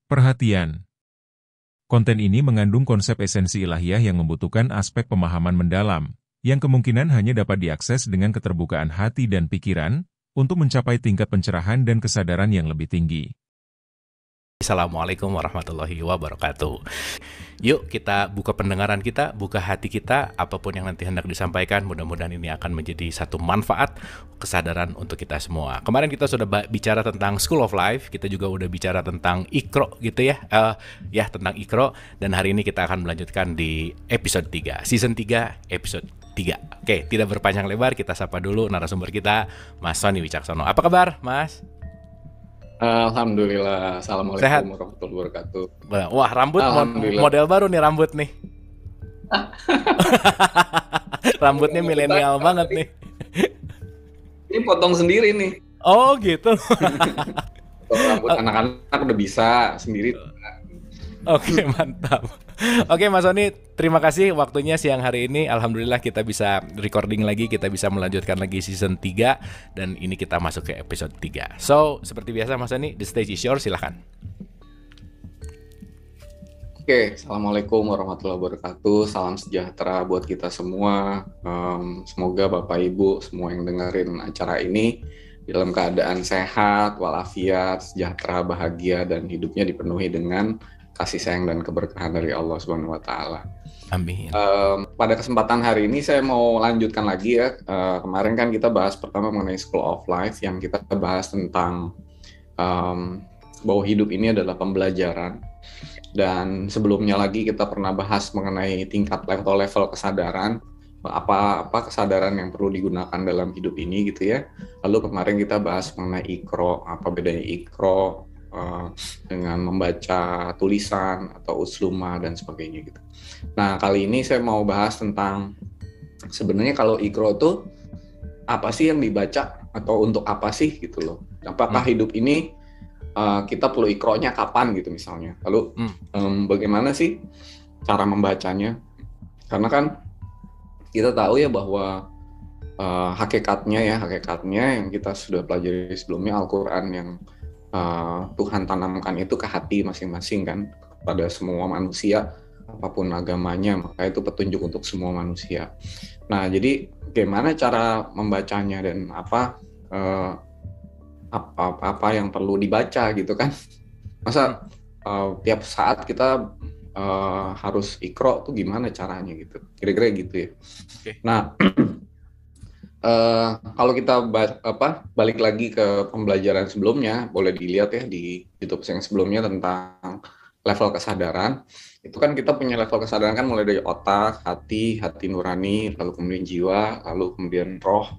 Perhatian, konten ini mengandung konsep esensi ilahiyah yang membutuhkan aspek pemahaman mendalam, yang kemungkinan hanya dapat diakses dengan keterbukaan hati dan pikiran, untuk mencapai tingkat pencerahan dan kesadaran yang lebih tinggi. Assalamualaikum warahmatullahi wabarakatuh. Yuk kita buka pendengaran kita, buka hati kita, apapun yang nanti hendak disampaikan, mudah-mudahan ini akan menjadi satu manfaat, kesadaran untuk kita semua. Kemarin kita sudah bicara tentang School of Life, kita juga udah bicara tentang Iqra gitu ya, tentang Iqra, dan hari ini kita akan melanjutkan di episode 3, season 3, episode 3. Oke, tidak berpanjang lebar, kita sapa dulu narasumber kita, Mas Sony Wicaksono. Apa kabar, Mas? Alhamdulillah, Sehat? Assalamualaikum warahmatullahi wabarakatuh. Wah, rambut Alhamdulillah. model baru nih rambut nih. Rambutnya milenial banget nih. Ini potong sendiri nih. Oh gitu. Potong rambut anak-anak udah bisa sendiri. Oke, mantap. Oke, Mas Sony, terima kasih waktunya siang hari ini. Alhamdulillah kita bisa recording lagi, kita bisa melanjutkan lagi season 3, dan ini kita masuk ke episode 3. So, seperti biasa Mas Sony, the stage is yours, silahkan. Oke, Assalamualaikum warahmatullahi wabarakatuh. Salam sejahtera buat kita semua. Semoga Bapak Ibu semua yang dengerin acara ini dalam keadaan sehat, walafiat, sejahtera, bahagia, dan hidupnya dipenuhi dengan kasih sayang dan keberkahan dari Allah Subhanahu wa Ta'ala. Amin. Pada kesempatan hari ini saya mau lanjutkan lagi ya. Kemarin kan kita bahas pertama mengenai School of Life, yang kita bahas tentang bahwa hidup ini adalah pembelajaran. Dan sebelumnya lagi kita pernah bahas mengenai tingkat level kesadaran, apa kesadaran yang perlu digunakan dalam hidup ini gitu ya. Lalu kemarin kita bahas mengenai Iqra, apa bedanya Iqra dengan membaca tulisan atau usluma dan sebagainya gitu. Nah, kali ini saya mau bahas tentang sebenarnya kalau Iqra itu apa sih yang dibaca atau untuk apa sih gitu loh. Apakah hidup ini kita perlu Iqra-nya kapan gitu misalnya. Lalu bagaimana sih cara membacanya? Karena kan kita tahu ya bahwa hakikatnya yang kita sudah pelajari sebelumnya, Al-Quran yang Tuhan tanamkan itu ke hati masing-masing kan, kepada semua manusia apapun agamanya, maka itu petunjuk untuk semua manusia. Nah, jadi bagaimana cara membacanya dan apa yang perlu dibaca gitu kan? Masa tiap saat kita harus Iqra tuh gimana caranya gitu? Kira-kira gitu ya. Okay. Nah, kalau kita balik lagi ke pembelajaran sebelumnya, boleh dilihat ya di YouTube yang sebelumnya tentang level kesadaran. Itu kan kita punya level kesadaran kan mulai dari otak, hati nurani, lalu kemudian jiwa, lalu kemudian roh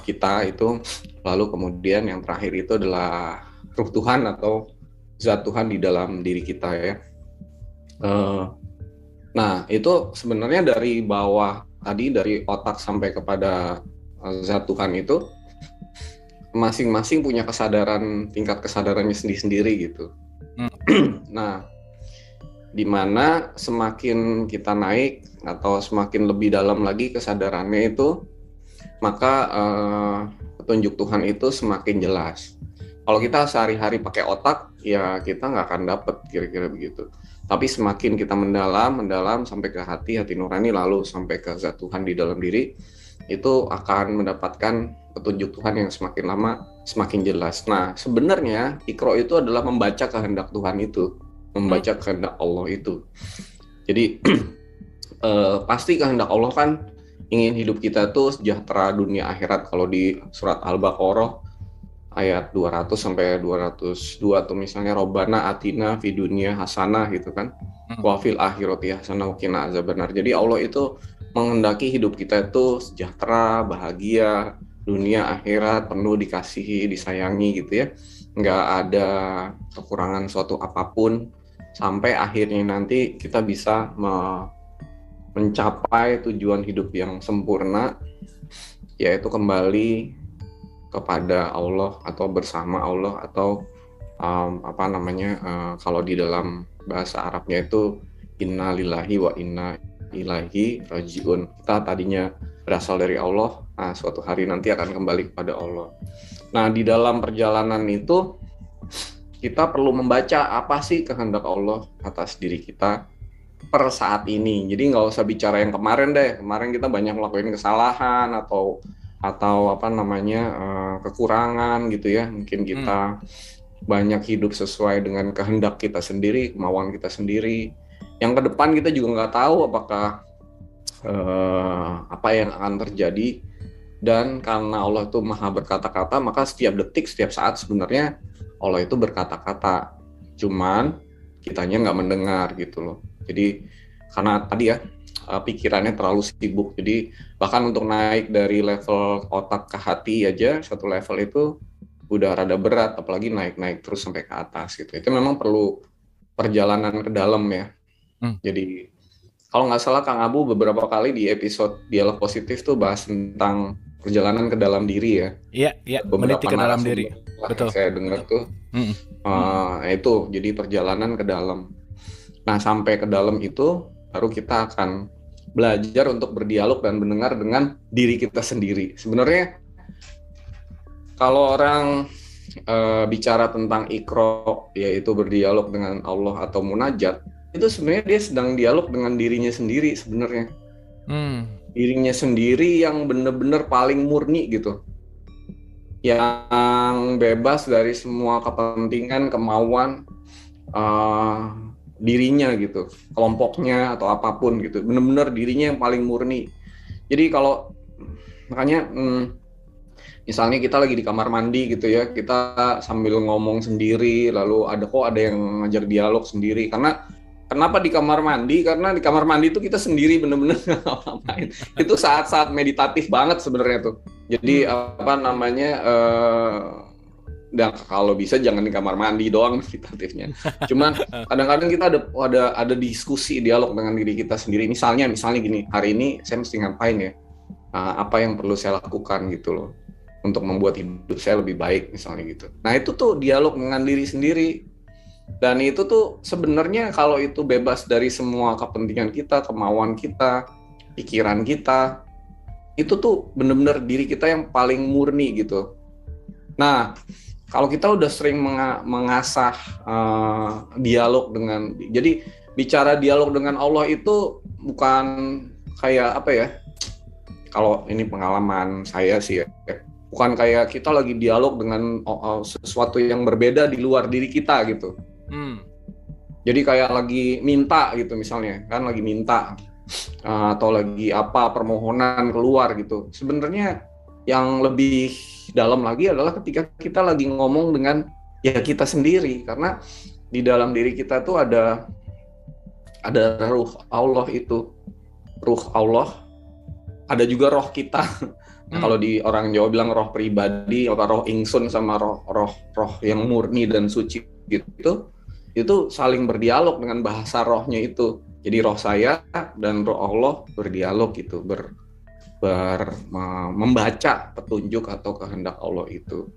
kita itu, lalu kemudian yang terakhir itu adalah ruh Tuhan atau zat Tuhan di dalam diri kita ya. Nah, itu sebenarnya dari bawah tadi, dari otak sampai kepada zat Tuhan itu masing-masing punya kesadaran, tingkat kesadarannya sendiri-sendiri gitu. Nah, dimana semakin kita naik atau semakin lebih dalam lagi kesadarannya itu, maka petunjuk Tuhan itu semakin jelas. Kalau kita sehari-hari pakai otak, ya kita nggak akan dapet kira-kira begitu. Tapi semakin kita mendalam sampai ke hati nurani, lalu sampai ke zat Tuhan di dalam diri, itu akan mendapatkan petunjuk Tuhan yang semakin lama semakin jelas. Nah, sebenarnya Iqra itu adalah membaca kehendak Tuhan itu, membaca kehendak Allah itu. Jadi pasti kehendak Allah kan ingin hidup kita tuh sejahtera dunia akhirat. Kalau di surat Al-Baqarah ayat 200 sampai 202 tuh misalnya, Robbana atina fid dunya hasanah gitu kan, wa fil akhirati hasanah wa qina azabannar. Jadi Allah itu menghendaki hidup kita itu sejahtera, bahagia, dunia akhirat penuh dikasihi, disayangi gitu ya. Nggak ada kekurangan suatu apapun, sampai akhirnya nanti kita bisa mencapai tujuan hidup yang sempurna, yaitu kembali kepada Allah atau bersama Allah, atau kalau di dalam bahasa Arabnya itu inna lillahi wa inna ilaihi rajiun. Kita tadinya berasal dari Allah, nah suatu hari nanti akan kembali kepada Allah. Nah, di dalam perjalanan itu kita perlu membaca apa sih kehendak Allah atas diri kita per saat ini. Jadi nggak usah bicara yang kemarin deh. Kemarin kita banyak ngelakuin kesalahan atau apa namanya kekurangan gitu ya. Mungkin kita banyak hidup sesuai dengan kehendak kita sendiri, kemauan kita sendiri. Yang ke depan kita juga nggak tahu apakah apa yang akan terjadi. Dan karena Allah itu maha berkata-kata, maka setiap detik, setiap saat sebenarnya Allah itu berkata-kata. Cuman kitanya nggak mendengar gitu loh. Jadi karena tadi ya pikirannya terlalu sibuk. Jadi bahkan untuk naik dari level otak ke hati aja, satu level itu udah rada berat, apalagi naik-naik terus sampai ke atas gitu. Itu memang perlu perjalanan ke dalam ya. Jadi kalau nggak salah Kang Abu beberapa kali di episode Dialog Positif tuh bahas tentang perjalanan ke dalam diri ya. Iya, meniti ke dalam diri. Betul. Saya dengar tuh. Itu jadi perjalanan ke dalam. Nah, sampai ke dalam itu baru kita akan belajar untuk berdialog dan mendengar dengan diri kita sendiri. Sebenarnya kalau orang bicara tentang iqra, yaitu berdialog dengan Allah atau munajat, itu sebenarnya dia sedang dialog dengan dirinya sendiri sebenarnya. Dirinya sendiri yang benar-benar paling murni gitu, yang bebas dari semua kepentingan, kemauan dirinya gitu, kelompoknya atau apapun gitu, benar-benar dirinya yang paling murni. Jadi kalau makanya misalnya kita lagi di kamar mandi gitu ya, kita sambil ngomong sendiri, lalu ada yang ngajar dialog sendiri. Kenapa di kamar mandi? Karena di kamar mandi itu kita sendiri bener-bener ngapain. Itu saat-saat meditatif banget sebenarnya tuh. Jadi apa namanya? Dan kalau bisa jangan di kamar mandi doang meditatifnya. Cuman kadang-kadang kita ada diskusi, dialog dengan diri kita sendiri. Misalnya gini, hari ini saya mesti ngapain ya? Apa yang perlu saya lakukan gitu loh untuk membuat hidup saya lebih baik misalnya gitu. Nah itu tuh dialog dengan diri sendiri. Dan itu tuh sebenarnya kalau itu bebas dari semua kepentingan kita, kemauan kita, pikiran kita, itu tuh benar-benar diri kita yang paling murni gitu. Nah, kalau kita udah sering mengasah dialog dengan, jadi bicara dialog dengan Allah itu bukan kayak apa ya? Kalau ini pengalaman saya sih ya, bukan kayak kita lagi dialog dengan sesuatu yang berbeda di luar diri kita gitu. Jadi kayak lagi minta gitu misalnya, kan lagi minta atau lagi apa permohonan keluar gitu. Sebenarnya yang lebih dalam lagi adalah ketika kita lagi ngomong dengan ya kita sendiri, karena di dalam diri kita tuh ada ruh Allah itu, ruh Allah, ada juga roh kita. Nah, kalau di orang Jawa bilang roh pribadi atau roh ingsun sama roh yang murni dan suci gitu. Itu saling berdialog dengan bahasa rohnya itu. Jadi roh saya dan roh Allah berdialog gitu, membaca petunjuk atau kehendak Allah itu.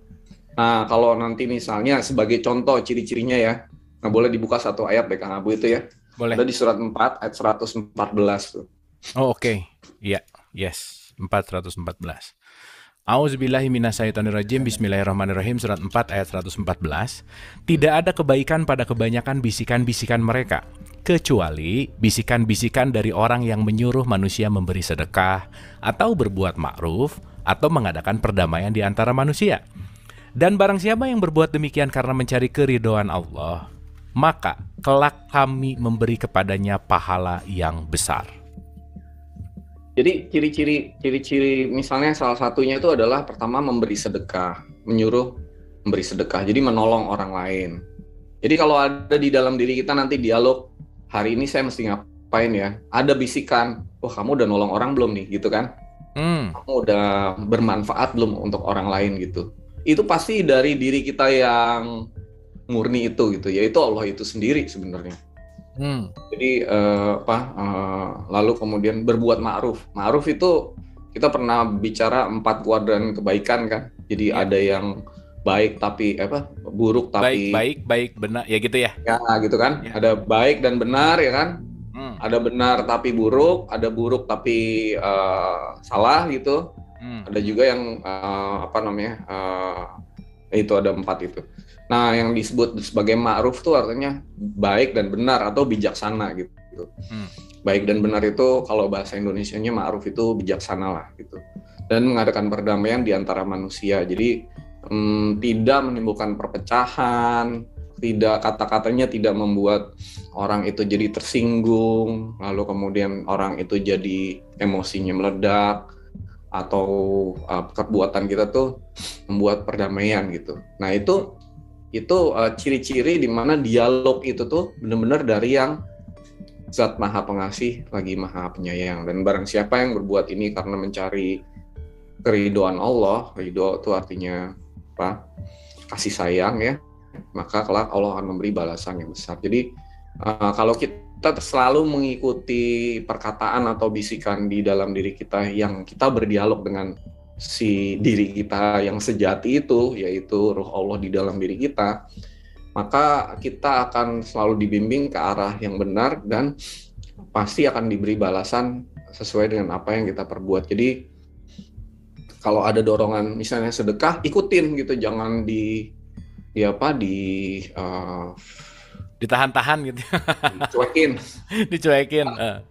Nah, kalau nanti misalnya sebagai contoh ciri-cirinya ya, nah boleh dibuka satu ayat deh Kang Abu itu ya. Boleh. Ada di surat 4 ayat 114 tuh. Oh oke. Iya, yes. 414. A'udzubillahi minasyaitonirrajim. Bismillahirrahmanirrahim. Surat 4 ayat 114. Tidak ada kebaikan pada kebanyakan bisikan-bisikan mereka, kecuali bisikan-bisikan dari orang yang menyuruh manusia memberi sedekah, atau berbuat ma'ruf, atau mengadakan perdamaian di antara manusia. Dan barang siapa yang berbuat demikian karena mencari keridhaan Allah, maka kelak kami memberi kepadanya pahala yang besar. Jadi ciri-ciri misalnya salah satunya itu adalah pertama memberi sedekah, menyuruh memberi sedekah, jadi menolong orang lain. Jadi kalau ada di dalam diri kita nanti dialog, hari ini saya mesti ngapain ya? Ada bisikan, kamu udah nolong orang belum nih gitu kan? Kamu udah bermanfaat belum untuk orang lain gitu? Itu pasti dari diri kita yang murni itu gitu, yaitu Allah itu sendiri sebenarnya. Jadi lalu kemudian berbuat ma'ruf. Ma'ruf itu kita pernah bicara 4 kuadran kebaikan kan. Jadi ada yang baik tapi buruk tapi baik benar ya gitu ya. Ya gitu kan. Ya. Ada baik dan benar ya kan. Ada benar tapi buruk, ada buruk tapi salah gitu. Ada juga yang Itu ada 4 itu. Nah, yang disebut sebagai ma'ruf tuh artinya baik dan benar atau bijaksana gitu. Baik dan benar itu kalau bahasa Indonesianya ma'ruf itu bijaksana lah gitu. Dan mengadakan perdamaian di antara manusia. Jadi tidak menimbulkan perpecahan, tidak kata-katanya tidak membuat orang itu jadi tersinggung, lalu kemudian orang itu jadi emosinya meledak, atau perbuatan kita tuh membuat perdamaian gitu. Nah itu ciri-ciri di mana dialog itu tuh benar-benar dari yang Zat Maha Pengasih lagi Maha Penyayang. Dan barang siapa yang berbuat ini karena mencari keridhaan Allah, ridho itu artinya apa? Kasih sayang ya, maka kelak Allah akan memberi balasan yang besar. Jadi kalau kita selalu mengikuti perkataan atau bisikan di dalam diri kita yang kita berdialog dengan si diri kita yang sejati itu, yaitu Ruh Allah di dalam diri kita, maka kita akan selalu dibimbing ke arah yang benar dan pasti akan diberi balasan sesuai dengan apa yang kita perbuat. Jadi kalau ada dorongan misalnya sedekah, ikutin gitu, jangan ditahan-tahan gitu. Dicuekin, Nah,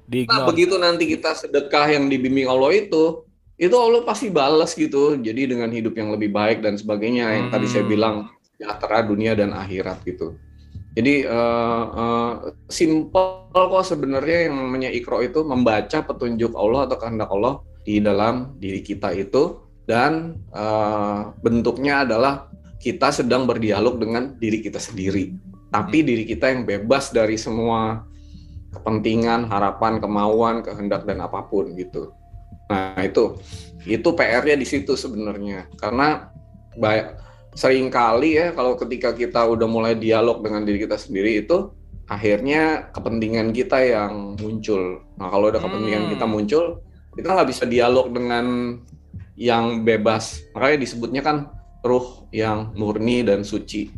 begitu nanti kita sedekah yang dibimbing Allah itu Allah pasti balas gitu. Jadi dengan hidup yang lebih baik dan sebagainya yang tadi saya bilang, sejahtera dunia dan akhirat gitu. Jadi simple kok sebenarnya yang namanya Iqra itu membaca petunjuk Allah atau kehendak Allah di dalam diri kita itu, dan bentuknya adalah kita sedang berdialog dengan diri kita sendiri, tapi diri kita yang bebas dari semua kepentingan, harapan, kemauan, kehendak dan apapun gitu. Nah itu PR-nya di situ sebenarnya, karena seringkali ya kalau ketika kita udah mulai dialog dengan diri kita sendiri itu akhirnya kepentingan kita yang muncul. Nah kalau udah kepentingan kita muncul, kita nggak bisa dialog dengan yang bebas. Makanya disebutnya kan ruh yang murni dan suci.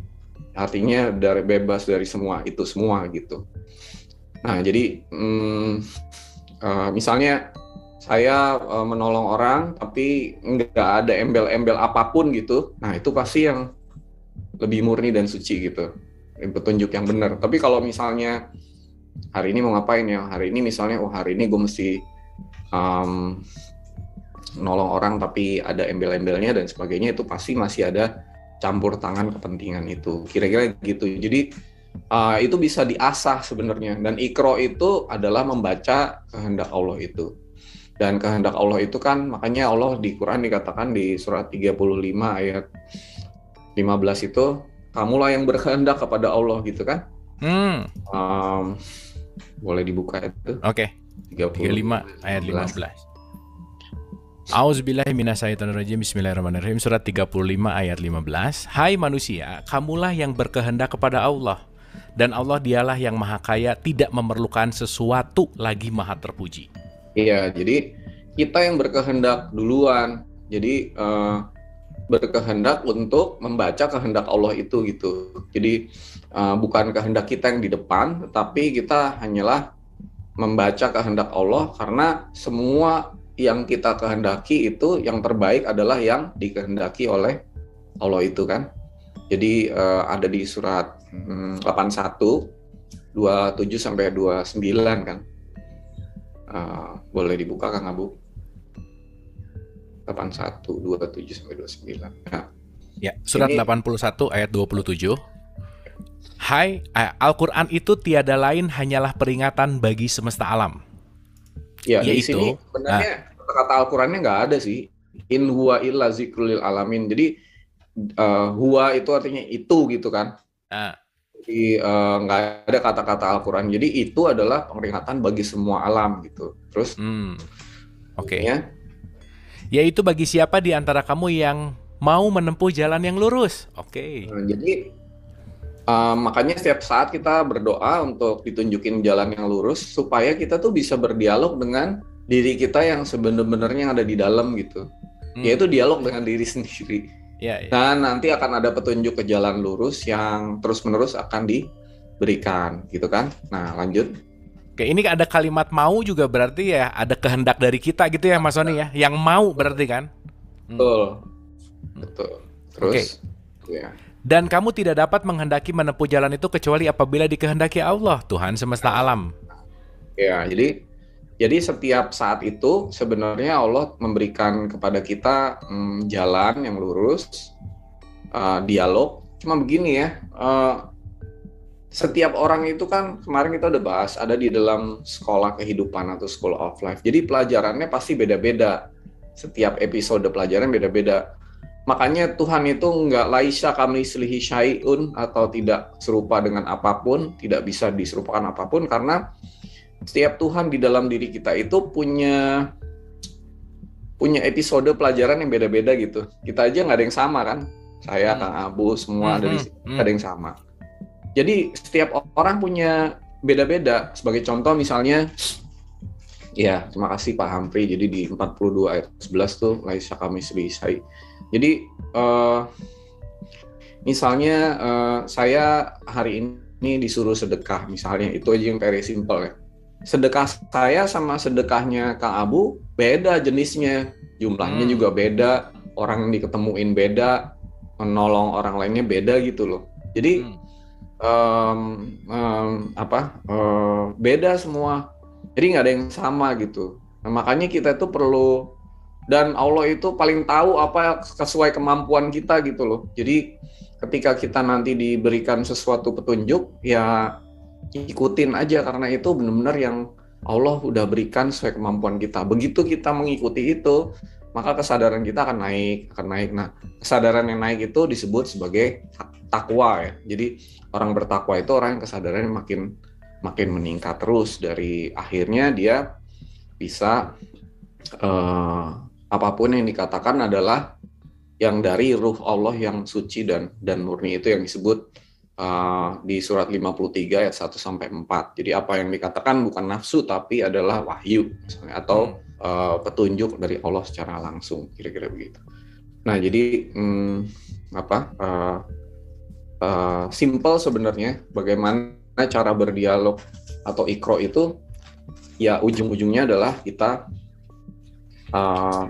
Artinya dari bebas dari semua itu semua gitu. Nah jadi misalnya saya menolong orang tapi nggak ada embel-embel apapun gitu, nah itu pasti yang lebih murni dan suci gitu, petunjuk yang benar. Tapi kalau misalnya hari ini mau ngapain ya, hari ini misalnya hari ini gue mesti nolong orang tapi ada embel-embelnya dan sebagainya, itu pasti masih ada campur tangan kepentingan itu, kira-kira gitu. Jadi itu bisa diasah sebenarnya, dan Iqra itu adalah membaca kehendak Allah itu. Dan kehendak Allah itu kan, makanya Allah di Quran dikatakan di surat 35 ayat 15 itu, kamulah yang berkehendak kepada Allah gitu kan. Boleh dibuka itu. Oke. 35 ayat 15. Auzubillahi minasyaitonirrajim. Bismillahirrahmanirrahim. Surat 35 ayat 15. Hai manusia, kamulah yang berkehendak kepada Allah, dan Allah dialah yang maha kaya, tidak memerlukan sesuatu lagi maha terpuji. Iya, jadi kita yang berkehendak duluan. Jadi berkehendak untuk membaca kehendak Allah itu gitu. Jadi bukan kehendak kita yang di depan, tetapi kita hanyalah membaca kehendak Allah, karena semua yang kita kehendaki itu yang terbaik adalah yang dikehendaki oleh Allah itu kan. Jadi ada di surat 81 27 sampai 29 kan. Boleh dibuka Kang Abu? 81 27 sampai 29. Nah, ya, surat ini 81 ayat 27. Hai, Al-Qur'an itu tiada lain hanyalah peringatan bagi semesta alam. Ya, di sini sebenarnya kata Al-Qur'annya nggak ada sih. In huwa illa zikrul lil alamin. Jadi huwa itu artinya itu gitu kan. Jadi nggak ada kata-kata Al-Quran. Jadi itu adalah peringatan bagi semua alam gitu. Terus oke. Yaitu bagi siapa di antara kamu yang mau menempuh jalan yang lurus. Oke. Nah, jadi makanya setiap saat kita berdoa untuk ditunjukin jalan yang lurus, supaya kita tuh bisa berdialog dengan diri kita yang sebenarnya ada di dalam gitu. Yaitu dialog dengan diri sendiri. Ya. Dan nanti akan ada petunjuk ke jalan lurus yang terus-menerus akan diberikan, gitu kan? Nah, lanjut. Oke, ini ada kalimat mau juga berarti ya ada kehendak dari kita gitu ya, Mas Sony ya? Yang mau berarti kan? Betul. Terus Ya. Dan kamu tidak dapat menghendaki menempuh jalan itu kecuali apabila dikehendaki Allah, Tuhan semesta alam. Ya, jadi setiap saat itu sebenarnya Allah memberikan kepada kita jalan yang lurus, dialog. Cuma begini ya, setiap orang itu kan kemarin kita udah bahas ada di dalam sekolah kehidupan atau school of life. Jadi pelajarannya pasti beda-beda. Setiap episode pelajaran beda-beda. Makanya Tuhan itu nggak laisa kamitslihi syai'un atau tidak serupa dengan apapun, tidak bisa diserupakan apapun karena setiap Tuhan di dalam diri kita itu punya episode pelajaran yang beda-beda gitu. Kita aja nggak ada yang sama kan. Saya, Kang Abu, semua ada di sini, nggak ada yang sama. Jadi setiap orang punya beda-beda. Sebagai contoh misalnya, ya terima kasih Pak Hampri. Jadi di 42 ayat 11 tuh laisa kamitslihi syai'. Jadi misalnya saya hari ini disuruh sedekah, misalnya itu aja yang very simple ya. Sedekah saya sama sedekahnya Kang Abu beda jenisnya, jumlahnya juga beda, orang yang diketemuin beda, menolong orang lainnya beda gitu loh. Jadi beda semua, jadi nggak ada yang sama gitu. Nah, makanya kita itu perlu, dan Allah itu paling tahu apa sesuai kemampuan kita gitu loh. Jadi ketika kita nanti diberikan sesuatu petunjuk ya ikutin aja karena itu benar-benar yang Allah udah berikan sesuai kemampuan kita. Begitu kita mengikuti itu maka kesadaran kita akan naik. Nah, kesadaran yang naik itu disebut sebagai takwa ya. Jadi orang bertakwa itu orang yang kesadarannya makin meningkat terus, dari akhirnya dia bisa apapun yang dikatakan adalah yang dari ruh Allah yang suci dan murni, itu yang disebut di surat 53 ayat 1 sampai 4. Jadi apa yang dikatakan bukan nafsu tapi adalah wahyu misalnya, atau petunjuk dari Allah secara langsung, kira-kira begitu. Nah, jadi simple sebenarnya bagaimana cara berdialog atau ikro itu, ya ujung-ujungnya adalah kita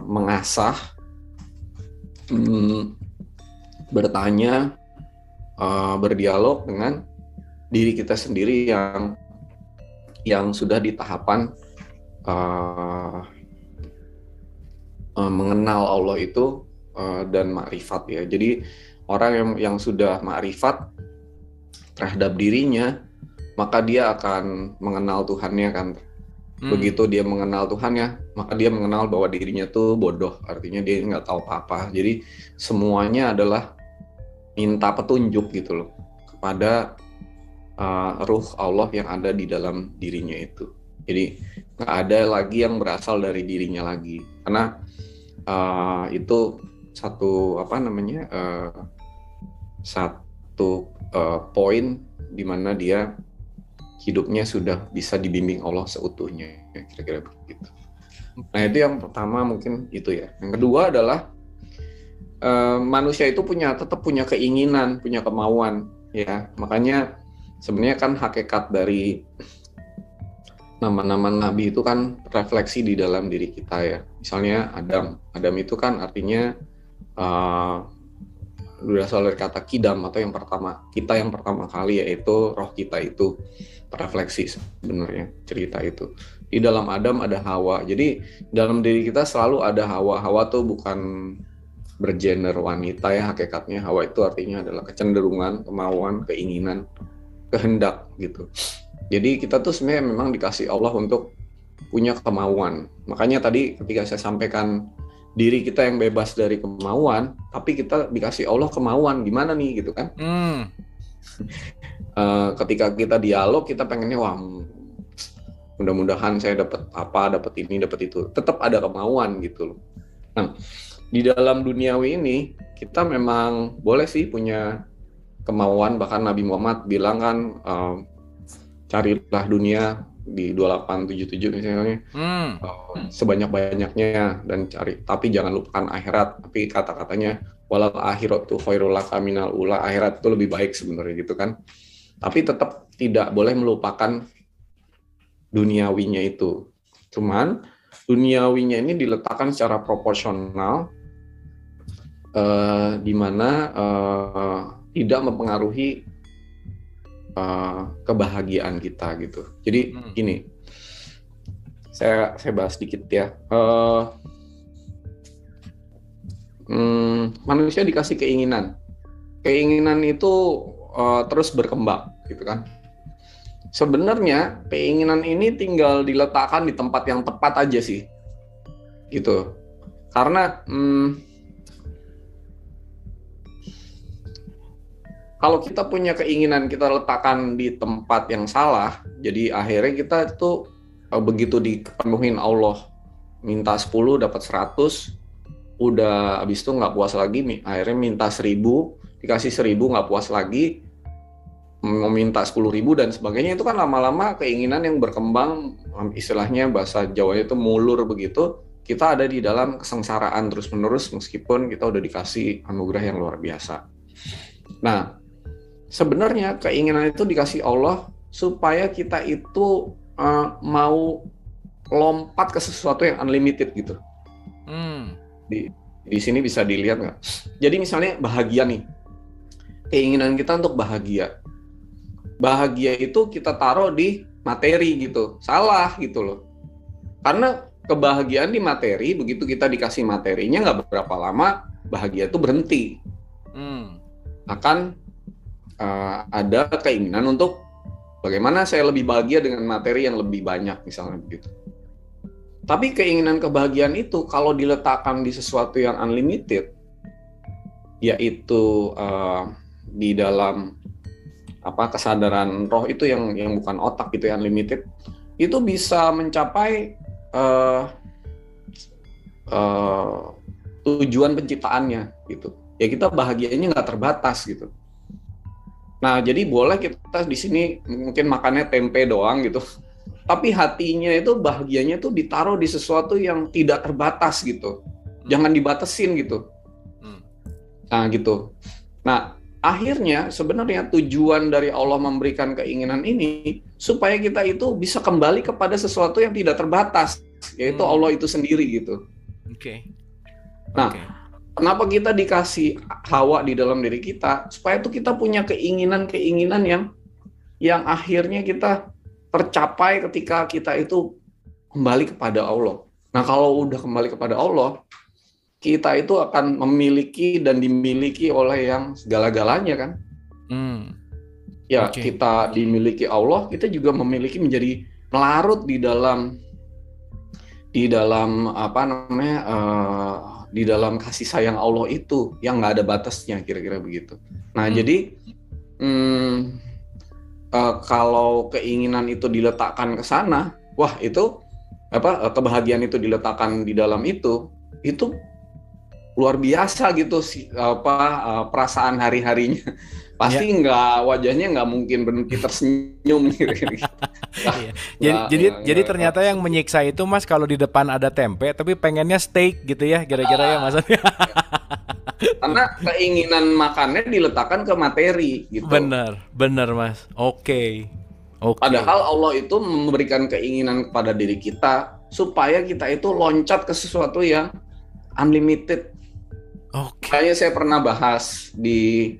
mengasah, bertanya, berdialog dengan diri kita sendiri yang sudah di tahapan mengenal Allah itu dan makrifat ya. Jadi orang yang sudah makrifat terhadap dirinya, maka dia akan mengenal Tuhannya kan. Begitu dia mengenal Tuhannya, maka dia mengenal bahwa dirinya tuh bodoh, artinya dia nggak tahu apa-apa. Jadi semuanya adalah minta petunjuk gitu loh kepada ruh Allah yang ada di dalam dirinya itu. Jadi nggak ada lagi yang berasal dari dirinya lagi, karena itu satu poin di mana dia hidupnya sudah bisa dibimbing Allah seutuhnya, kira-kira begitu. Nah, itu yang pertama mungkin itu ya. Yang kedua adalah manusia itu tetap punya keinginan, punya kemauan ya. Makanya sebenarnya kan hakikat dari nama-nama nabi itu kan refleksi di dalam diri kita ya. Misalnya Adam itu kan artinya berasal dari kata kidam, atau yang pertama kali, yaitu roh kita itu refleksi sebenarnya cerita itu. Di dalam Adam ada Hawa. Jadi dalam diri kita selalu ada Hawa. Hawa tuh bukan bergender wanita ya hakikatnya. Hawa itu artinya adalah kecenderungan, kemauan, keinginan, kehendak gitu. Jadi kita tuh sebenarnya memang dikasih Allah untuk punya kemauan. Makanya tadi ketika saya sampaikan diri kita yang bebas dari kemauan, tapi kita dikasih Allah kemauan, gimana nih gitu kan? Ketika kita dialog, kita pengennya wah mudah-mudahan saya dapat ini, dapat itu. Tetap ada kemauan gitu loh. Nah, di dalam duniawi ini kita memang boleh sih punya kemauan. Bahkan Nabi Muhammad bilang kan, carilah dunia di 2877 misalnya, sebanyak-banyaknya dan cari, tapi jangan lupakan akhirat. Tapi kata-katanya walal akhiratu khairul laka minal ula, akhirat itu lebih baik sebenarnya gitu kan. Tapi tetap tidak boleh melupakan duniawinya itu. Cuman duniawinya ini diletakkan secara proporsional di mana tidak mempengaruhi kebahagiaan kita gitu. Jadi gini, saya bahas dikit ya. Manusia dikasih keinginan itu terus berkembang gitu kan. Sebenarnya keinginan ini tinggal diletakkan di tempat yang tepat aja sih gitu. Karena kalau kita punya keinginan kita letakkan di tempat yang salah, jadi akhirnya kita itu begitu dipenuhin Allah, minta 10 dapat 100, udah habis itu nggak puas lagi, akhirnya minta 1000, dikasih 1000 nggak puas lagi, meminta 10.000 dan sebagainya. Itu kan lama-lama keinginan yang berkembang, istilahnya bahasa Jawanya itu mulur begitu. Kita ada di dalam kesengsaraan terus-menerus meskipun kita udah dikasih anugerah yang luar biasa. Nah, sebenarnya keinginan itu dikasih Allah supaya kita itu mau lompat ke sesuatu yang unlimited gitu. Di sini bisa dilihat nggak? Jadi misalnya bahagia nih, keinginan kita untuk bahagia. Bahagia itu kita taruh di materi gitu, salah gitu loh. Karena kebahagiaan di materi, begitu kita dikasih materinya nggak berapa lama bahagia itu berhenti. Akan ada keinginan untuk bagaimana saya lebih bahagia dengan materi yang lebih banyak misalnya begitu. Tapi keinginan kebahagiaan itu kalau diletakkan di sesuatu yang unlimited, yaitu di dalam kesadaran roh itu yang bukan otak itu yang unlimited, itu bisa mencapai tujuan penciptaannya gitu. Ya kita bahagianya nggak terbatas gitu. Nah, jadi boleh kita di sini mungkin makannya tempe doang gitu. Tapi hatinya itu bahagianya tuh ditaruh di sesuatu yang tidak terbatas gitu. Jangan dibatasin gitu. Nah, gitu. Nah, akhirnya sebenarnya tujuan dari Allah memberikan keinginan ini supaya kita itu bisa kembali kepada sesuatu yang tidak terbatas, yaitu Allah itu sendiri gitu. Nah, kenapa kita dikasih Hawa di dalam diri kita? Supaya itu kita punya keinginan-keinginan yang akhirnya kita tercapai ketika kita itu kembali kepada Allah. Nah, kalau udah kembali kepada Allah, kita itu akan memiliki dan dimiliki oleh yang segala-galanya kan. Kita dimiliki Allah, kita juga memiliki menjadi melarut di dalam di dalam kasih sayang Allah itu yang nggak ada batasnya, kira-kira begitu. Nah, jadi kalau keinginan itu diletakkan ke sana, wah itu kebahagiaan itu diletakkan di dalam itu luar biasa gitu sih perasaan hari-harinya. Pasti wajahnya nggak mungkin berhenti tersenyum gitu. Jadi ternyata yang menyiksa itu Mas kalau di depan ada tempe tapi pengennya steak gitu ya, kira-kira ya Mas. Karena keinginan makannya diletakkan ke materi gitu. Benar Mas. Oke. Padahal Allah itu memberikan keinginan kepada diri kita supaya kita itu loncat ke sesuatu yang unlimited. Kayaknya saya pernah bahas di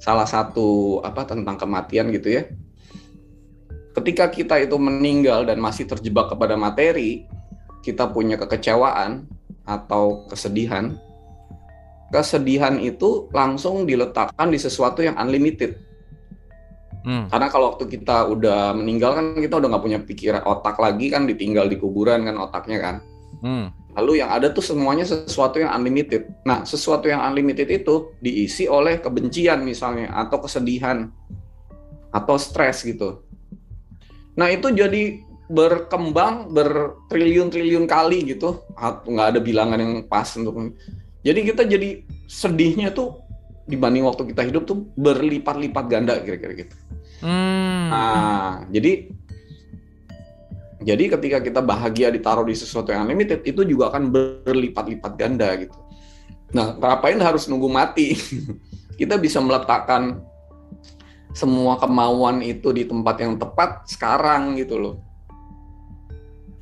salah satu tentang kematian gitu ya. Ketika kita itu meninggal dan masih terjebak kepada materi, kita punya kekecewaan atau kesedihan. Kesedihan itu langsung diletakkan di sesuatu yang unlimited. Karena kalau waktu kita udah meninggal kan kita udah nggak punya pikiran, otak lagi kan, ditinggal di kuburan kan otaknya kan. Lalu yang ada tuh semuanya sesuatu yang unlimited. Nah, sesuatu yang unlimited itu diisi oleh kebencian misalnya, atau kesedihan, atau stres gitu. Nah, itu jadi berkembang bertriliun-triliun kali gitu. Nggak ada bilangan yang pas untuk. Jadi kita jadi sedihnya tuh dibanding waktu kita hidup tuh berlipat-lipat ganda kira-kira gitu. Nah, jadi ketika kita bahagia ditaruh di sesuatu yang unlimited, itu juga akan berlipat-lipat ganda gitu. Nah, ngapain harus nunggu mati? Kita bisa meletakkan semua kemauan itu di tempat yang tepat sekarang gitu loh.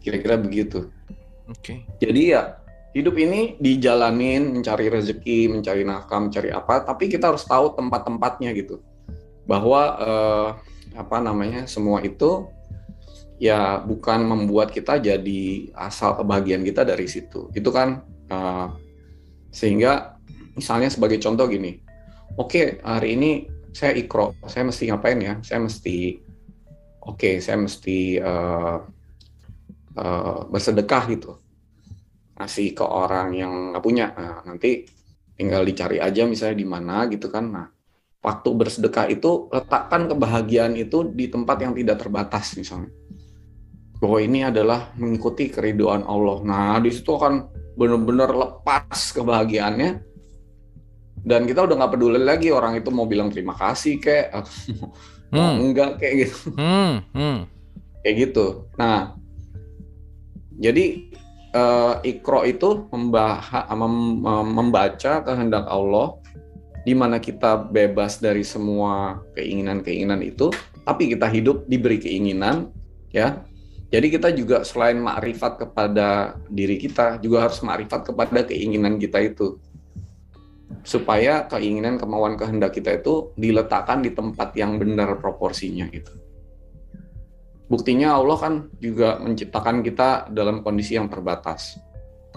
Kira-kira begitu. Jadi ya hidup ini dijalanin, mencari rezeki, mencari nafkah, mencari apa, tapi kita harus tahu tempat-tempatnya gitu. Bahwa semua itu ya bukan membuat kita jadi asal kebahagiaan kita dari situ. Itu kan sehingga misalnya sebagai contoh gini, oke, hari ini saya ikro, saya mesti ngapain ya? Saya mesti bersedekah gitu, ngasih ke orang yang nggak punya. Nah, nanti tinggal dicari aja misalnya di mana gitu kan. Nah, waktu bersedekah itu letakkan kebahagiaan itu di tempat yang tidak terbatas misalnya. Bahwa ini adalah mengikuti keridhaan Allah. Nah, di situ akan benar-benar lepas kebahagiaannya. Dan kita udah nggak peduli lagi orang itu mau bilang terima kasih kayak enggak kayak gitu. Kayak gitu. Nah, jadi Iqra itu membaca kehendak Allah, di mana kita bebas dari semua keinginan-keinginan itu, tapi kita hidup diberi keinginan, ya. Jadi kita juga selain makrifat kepada diri kita, juga harus makrifat kepada keinginan kita itu. Supaya keinginan, kemauan, kehendak kita itu diletakkan di tempat yang benar proporsinya gitu. Buktinya Allah kan juga menciptakan kita dalam kondisi yang terbatas.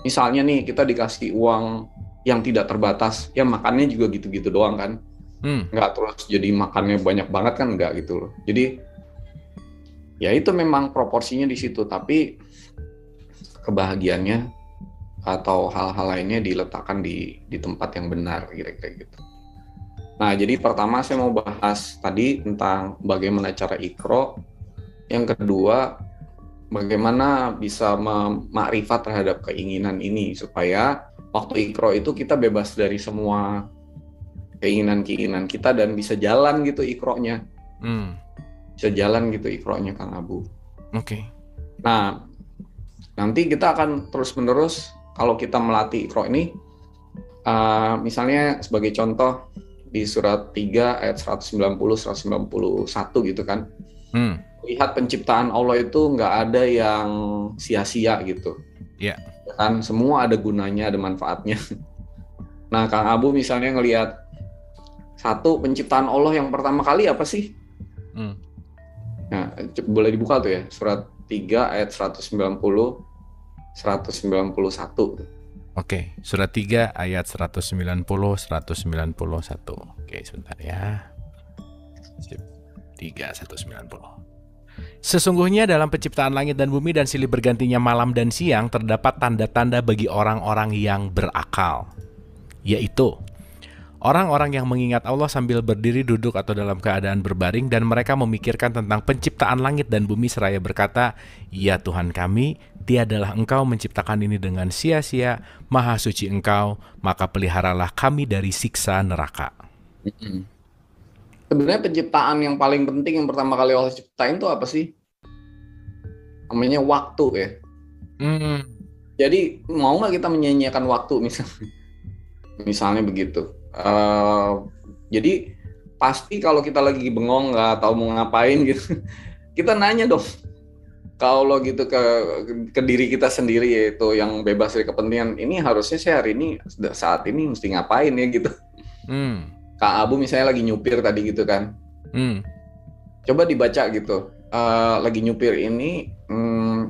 Misalnya nih kita dikasih uang yang tidak terbatas, ya makannya juga gitu-gitu doang kan. Nggak terus jadi makannya banyak banget kan, nggak gitu loh. Jadi ya itu memang proporsinya di situ, tapi kebahagiaannya atau hal-hal lainnya diletakkan di tempat yang benar kira-kira gitu. Nah, jadi pertama saya mau bahas tadi tentang bagaimana cara Iqra. Yang kedua, bagaimana bisa memakrifat terhadap keinginan ini supaya waktu Iqra itu kita bebas dari semua keinginan-keinginan kita dan bisa jalan gitu Iqra-nya. Bisa jalan gitu Iqra-nya Kang Abu. Oke. Nah, nanti kita akan terus-menerus kalau kita melatih Iqra ini, misalnya sebagai contoh di surat 3 ayat 190-191 gitu kan. Lihat penciptaan Allah itu nggak ada yang sia-sia gitu. Iya. Yeah. Kan semua ada gunanya, ada manfaatnya. Nah, Kang Abu misalnya ngelihat satu penciptaan Allah yang pertama kali apa sih? Nah, boleh dibuka tuh ya, surat 3 ayat 190 191. Oke, surat 3 ayat 190 191. Oke, sebentar ya. 3 190. Sesungguhnya dalam penciptaan langit dan bumi dan silih bergantinya malam dan siang terdapat tanda-tanda bagi orang-orang yang berakal, yaitu orang-orang yang mengingat Allah sambil berdiri, duduk, atau dalam keadaan berbaring, dan mereka memikirkan tentang penciptaan langit dan bumi seraya berkata, "Ya Tuhan kami, tiadalah Engkau menciptakan ini dengan sia-sia, maha suci Engkau, maka peliharalah kami dari siksa neraka." Sebenarnya penciptaan yang paling penting yang pertama kali Allah ciptain itu apa sih? Namanya waktu ya. Jadi mau nggak kita menyanyiakan waktu misalnya begitu. Jadi pasti kalau kita lagi bengong nggak tahu mau ngapain gitu, kita nanya dong. Kalau gitu ke diri kita sendiri, yaitu yang bebas dari kepentingan, ini harusnya saya hari ini saat ini mesti ngapain ya gitu. Kak Abu misalnya lagi nyupir tadi gitu kan. Coba dibaca gitu. Lagi nyupir ini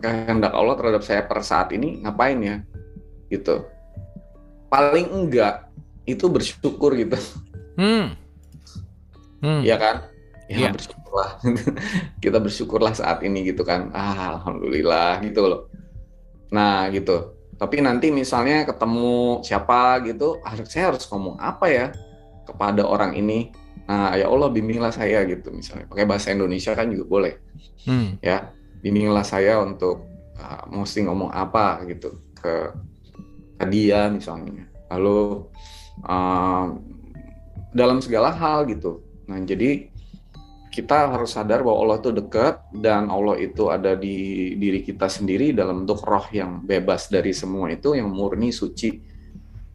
kehendak Allah terhadap saya per saat ini ngapain ya? Gitu. Paling enggak itu bersyukur gitu. Iya kan? Ya bersyukurlah. Kita bersyukurlah saat ini gitu kan. Alhamdulillah gitu loh. Nah gitu. Tapi nanti misalnya ketemu siapa gitu, saya harus ngomong apa ya kepada orang ini? Nah, ya Allah bimbinglah saya gitu misalnya. Pakai bahasa Indonesia kan juga boleh. Ya, bimbinglah saya untuk mesti ngomong apa gitu ke dia misalnya. Lalu dalam segala hal gitu. Nah, jadi kita harus sadar bahwa Allah itu dekat dan Allah itu ada di diri kita sendiri dalam bentuk roh yang bebas dari semua itu, yang murni, suci,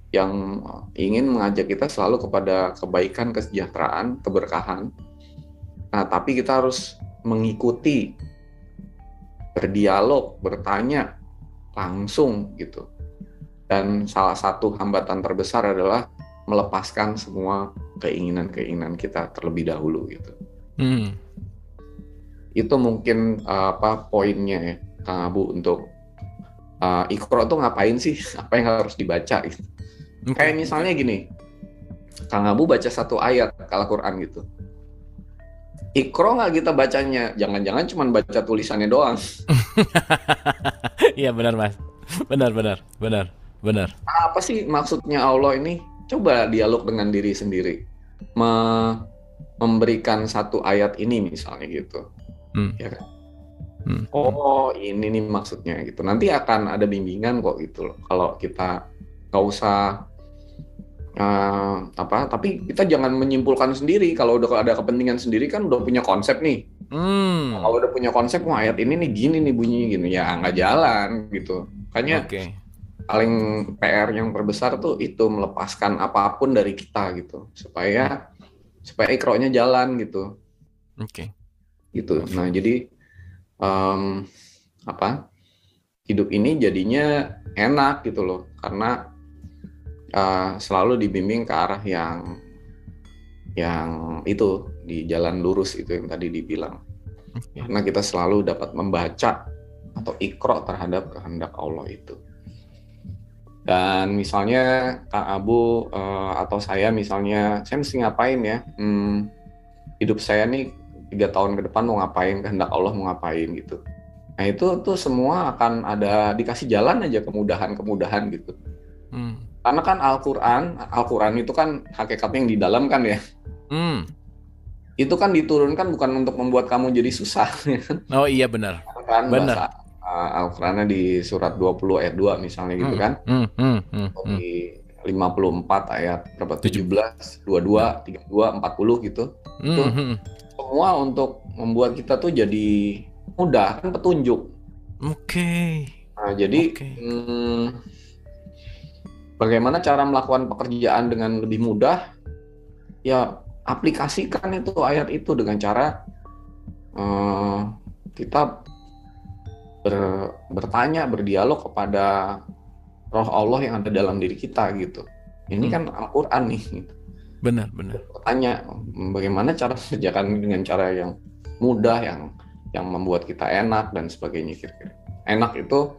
yang ingin mengajak kita selalu kepada kebaikan, kesejahteraan, keberkahan. Nah, tapi kita harus mengikuti, berdialog, bertanya langsung gitu. Dan salah satu hambatan terbesar adalah melepaskan semua keinginan-keinginan kita terlebih dahulu gitu. Itu mungkin poinnya ya, Kang Abu, untuk Iqra tuh ngapain sih? Apa yang harus dibaca gitu. Kayak misalnya gini, Kang Abu baca satu ayat Al-Quran gitu. Iqra nggak kita bacanya, jangan-jangan cuma baca tulisannya doang. Iya benar Mas, benar. Apa sih maksudnya Allah ini? Coba dialog dengan diri sendiri, memberikan satu ayat ini misalnya gitu, ya kan? Oh ini nih maksudnya gitu. Nanti akan ada bimbingan kok gitu loh. Kalau kita nggak usah tapi kita jangan menyimpulkan sendiri. Kalau udah ada kepentingan sendiri kan udah punya konsep nih. Kalau udah punya konsep, wah ayat ini nih gini nih bunyinya gini, ya nggak jalan gitu. Makanya paling PR yang terbesar tuh itu melepaskan apapun dari kita gitu, supaya Iqra-nya jalan gitu. Gitu. Nah jadi hidup ini jadinya enak gitu loh, karena selalu dibimbing ke arah yang itu, di jalan lurus itu yang tadi dibilang. Karena kita selalu dapat membaca atau Iqra terhadap kehendak Allah itu. Dan misalnya Kang Abu atau saya misalnya, saya mesti ngapain ya? Hidup saya nih 3 tahun ke depan mau ngapain, kehendak Allah mau ngapain gitu. Nah itu tuh semua akan ada, dikasih jalan aja kemudahan gitu. Karena kan Al-Quran itu kan hakikatnya yang di dalam kan ya. Itu kan diturunkan bukan untuk membuat kamu jadi susah. Oh iya benar. Kan bahasa Al-Qurannya di surat 20 ayat 2 misalnya gitu kan. Di 54 ayat berapa? 17, 22, 32, 40 gitu. Itu semua untuk membuat kita tuh jadi mudah, kan petunjuk. Nah, jadi bagaimana cara melakukan pekerjaan dengan lebih mudah? Ya aplikasikan itu ayat itu dengan cara kita bertanya, berdialog kepada Roh Allah yang ada dalam diri kita gitu. Ini kan Al-Quran nih. Gitu. Benar. Bertanya bagaimana cara mengerjakan dengan cara yang mudah, yang membuat kita enak dan sebagainya kira-kira. Enak itu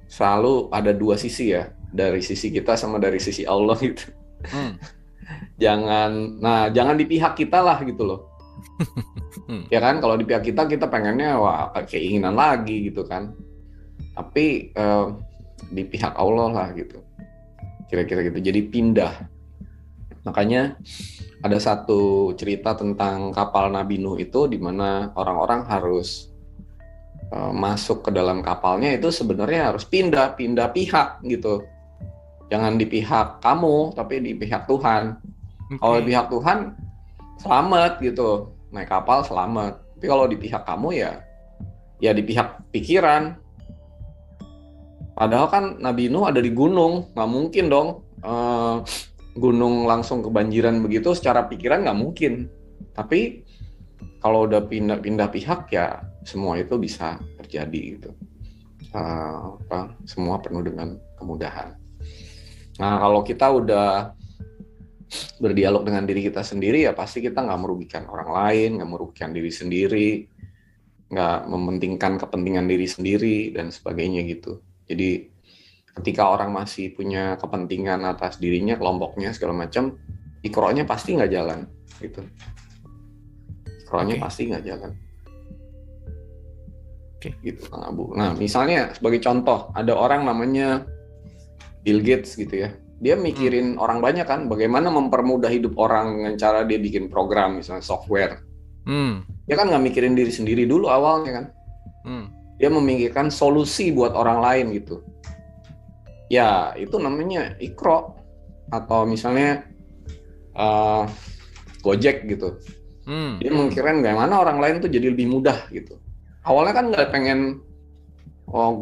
selalu ada dua sisi ya, dari sisi kita sama dari sisi Allah gitu. Jangan di pihak kita lah gitu loh. Ya kan, kalau di pihak kita pengennya keinginan lagi gitu kan. Tapi di pihak Allah lah gitu. Kira-kira gitu. Jadi pindah. Makanya ada satu cerita tentang kapal Nabi Nuh itu, di mana orang-orang harus masuk ke dalam kapalnya itu sebenarnya harus pindah pihak gitu. Jangan di pihak kamu, tapi di pihak Tuhan. Kalau di pihak Tuhan selamat gitu, naik kapal selamat. Tapi kalau di pihak kamu ya di pihak pikiran. Padahal kan Nabi Nuh ada di gunung, nggak mungkin dong gunung langsung kebanjiran begitu. Secara pikiran nggak mungkin. Tapi kalau udah pindah pihak ya semua itu bisa terjadi gitu. Semua penuh dengan kemudahan. Nah kalau kita udah berdialog dengan diri kita sendiri, ya pasti kita nggak merugikan orang lain, nggak merugikan diri sendiri, nggak mementingkan kepentingan diri sendiri dan sebagainya gitu. Jadi ketika orang masih punya kepentingan atas dirinya, kelompoknya segala macam, Iqra-nya pasti nggak jalan gitu. Iqra-nya pasti nggak jalan. Gitu Kang Abu. Nah misalnya sebagai contoh, ada orang namanya Bill Gates gitu ya. Dia mikirin orang banyak kan, bagaimana mempermudah hidup orang dengan cara dia bikin program, misalnya software. Dia kan nggak mikirin diri sendiri dulu awalnya kan. Dia memikirkan solusi buat orang lain gitu. Ya itu namanya Iqra. Atau misalnya Gojek gitu. Dia memikirkan bagaimana orang lain tuh jadi lebih mudah gitu. Awalnya kan nggak pengen,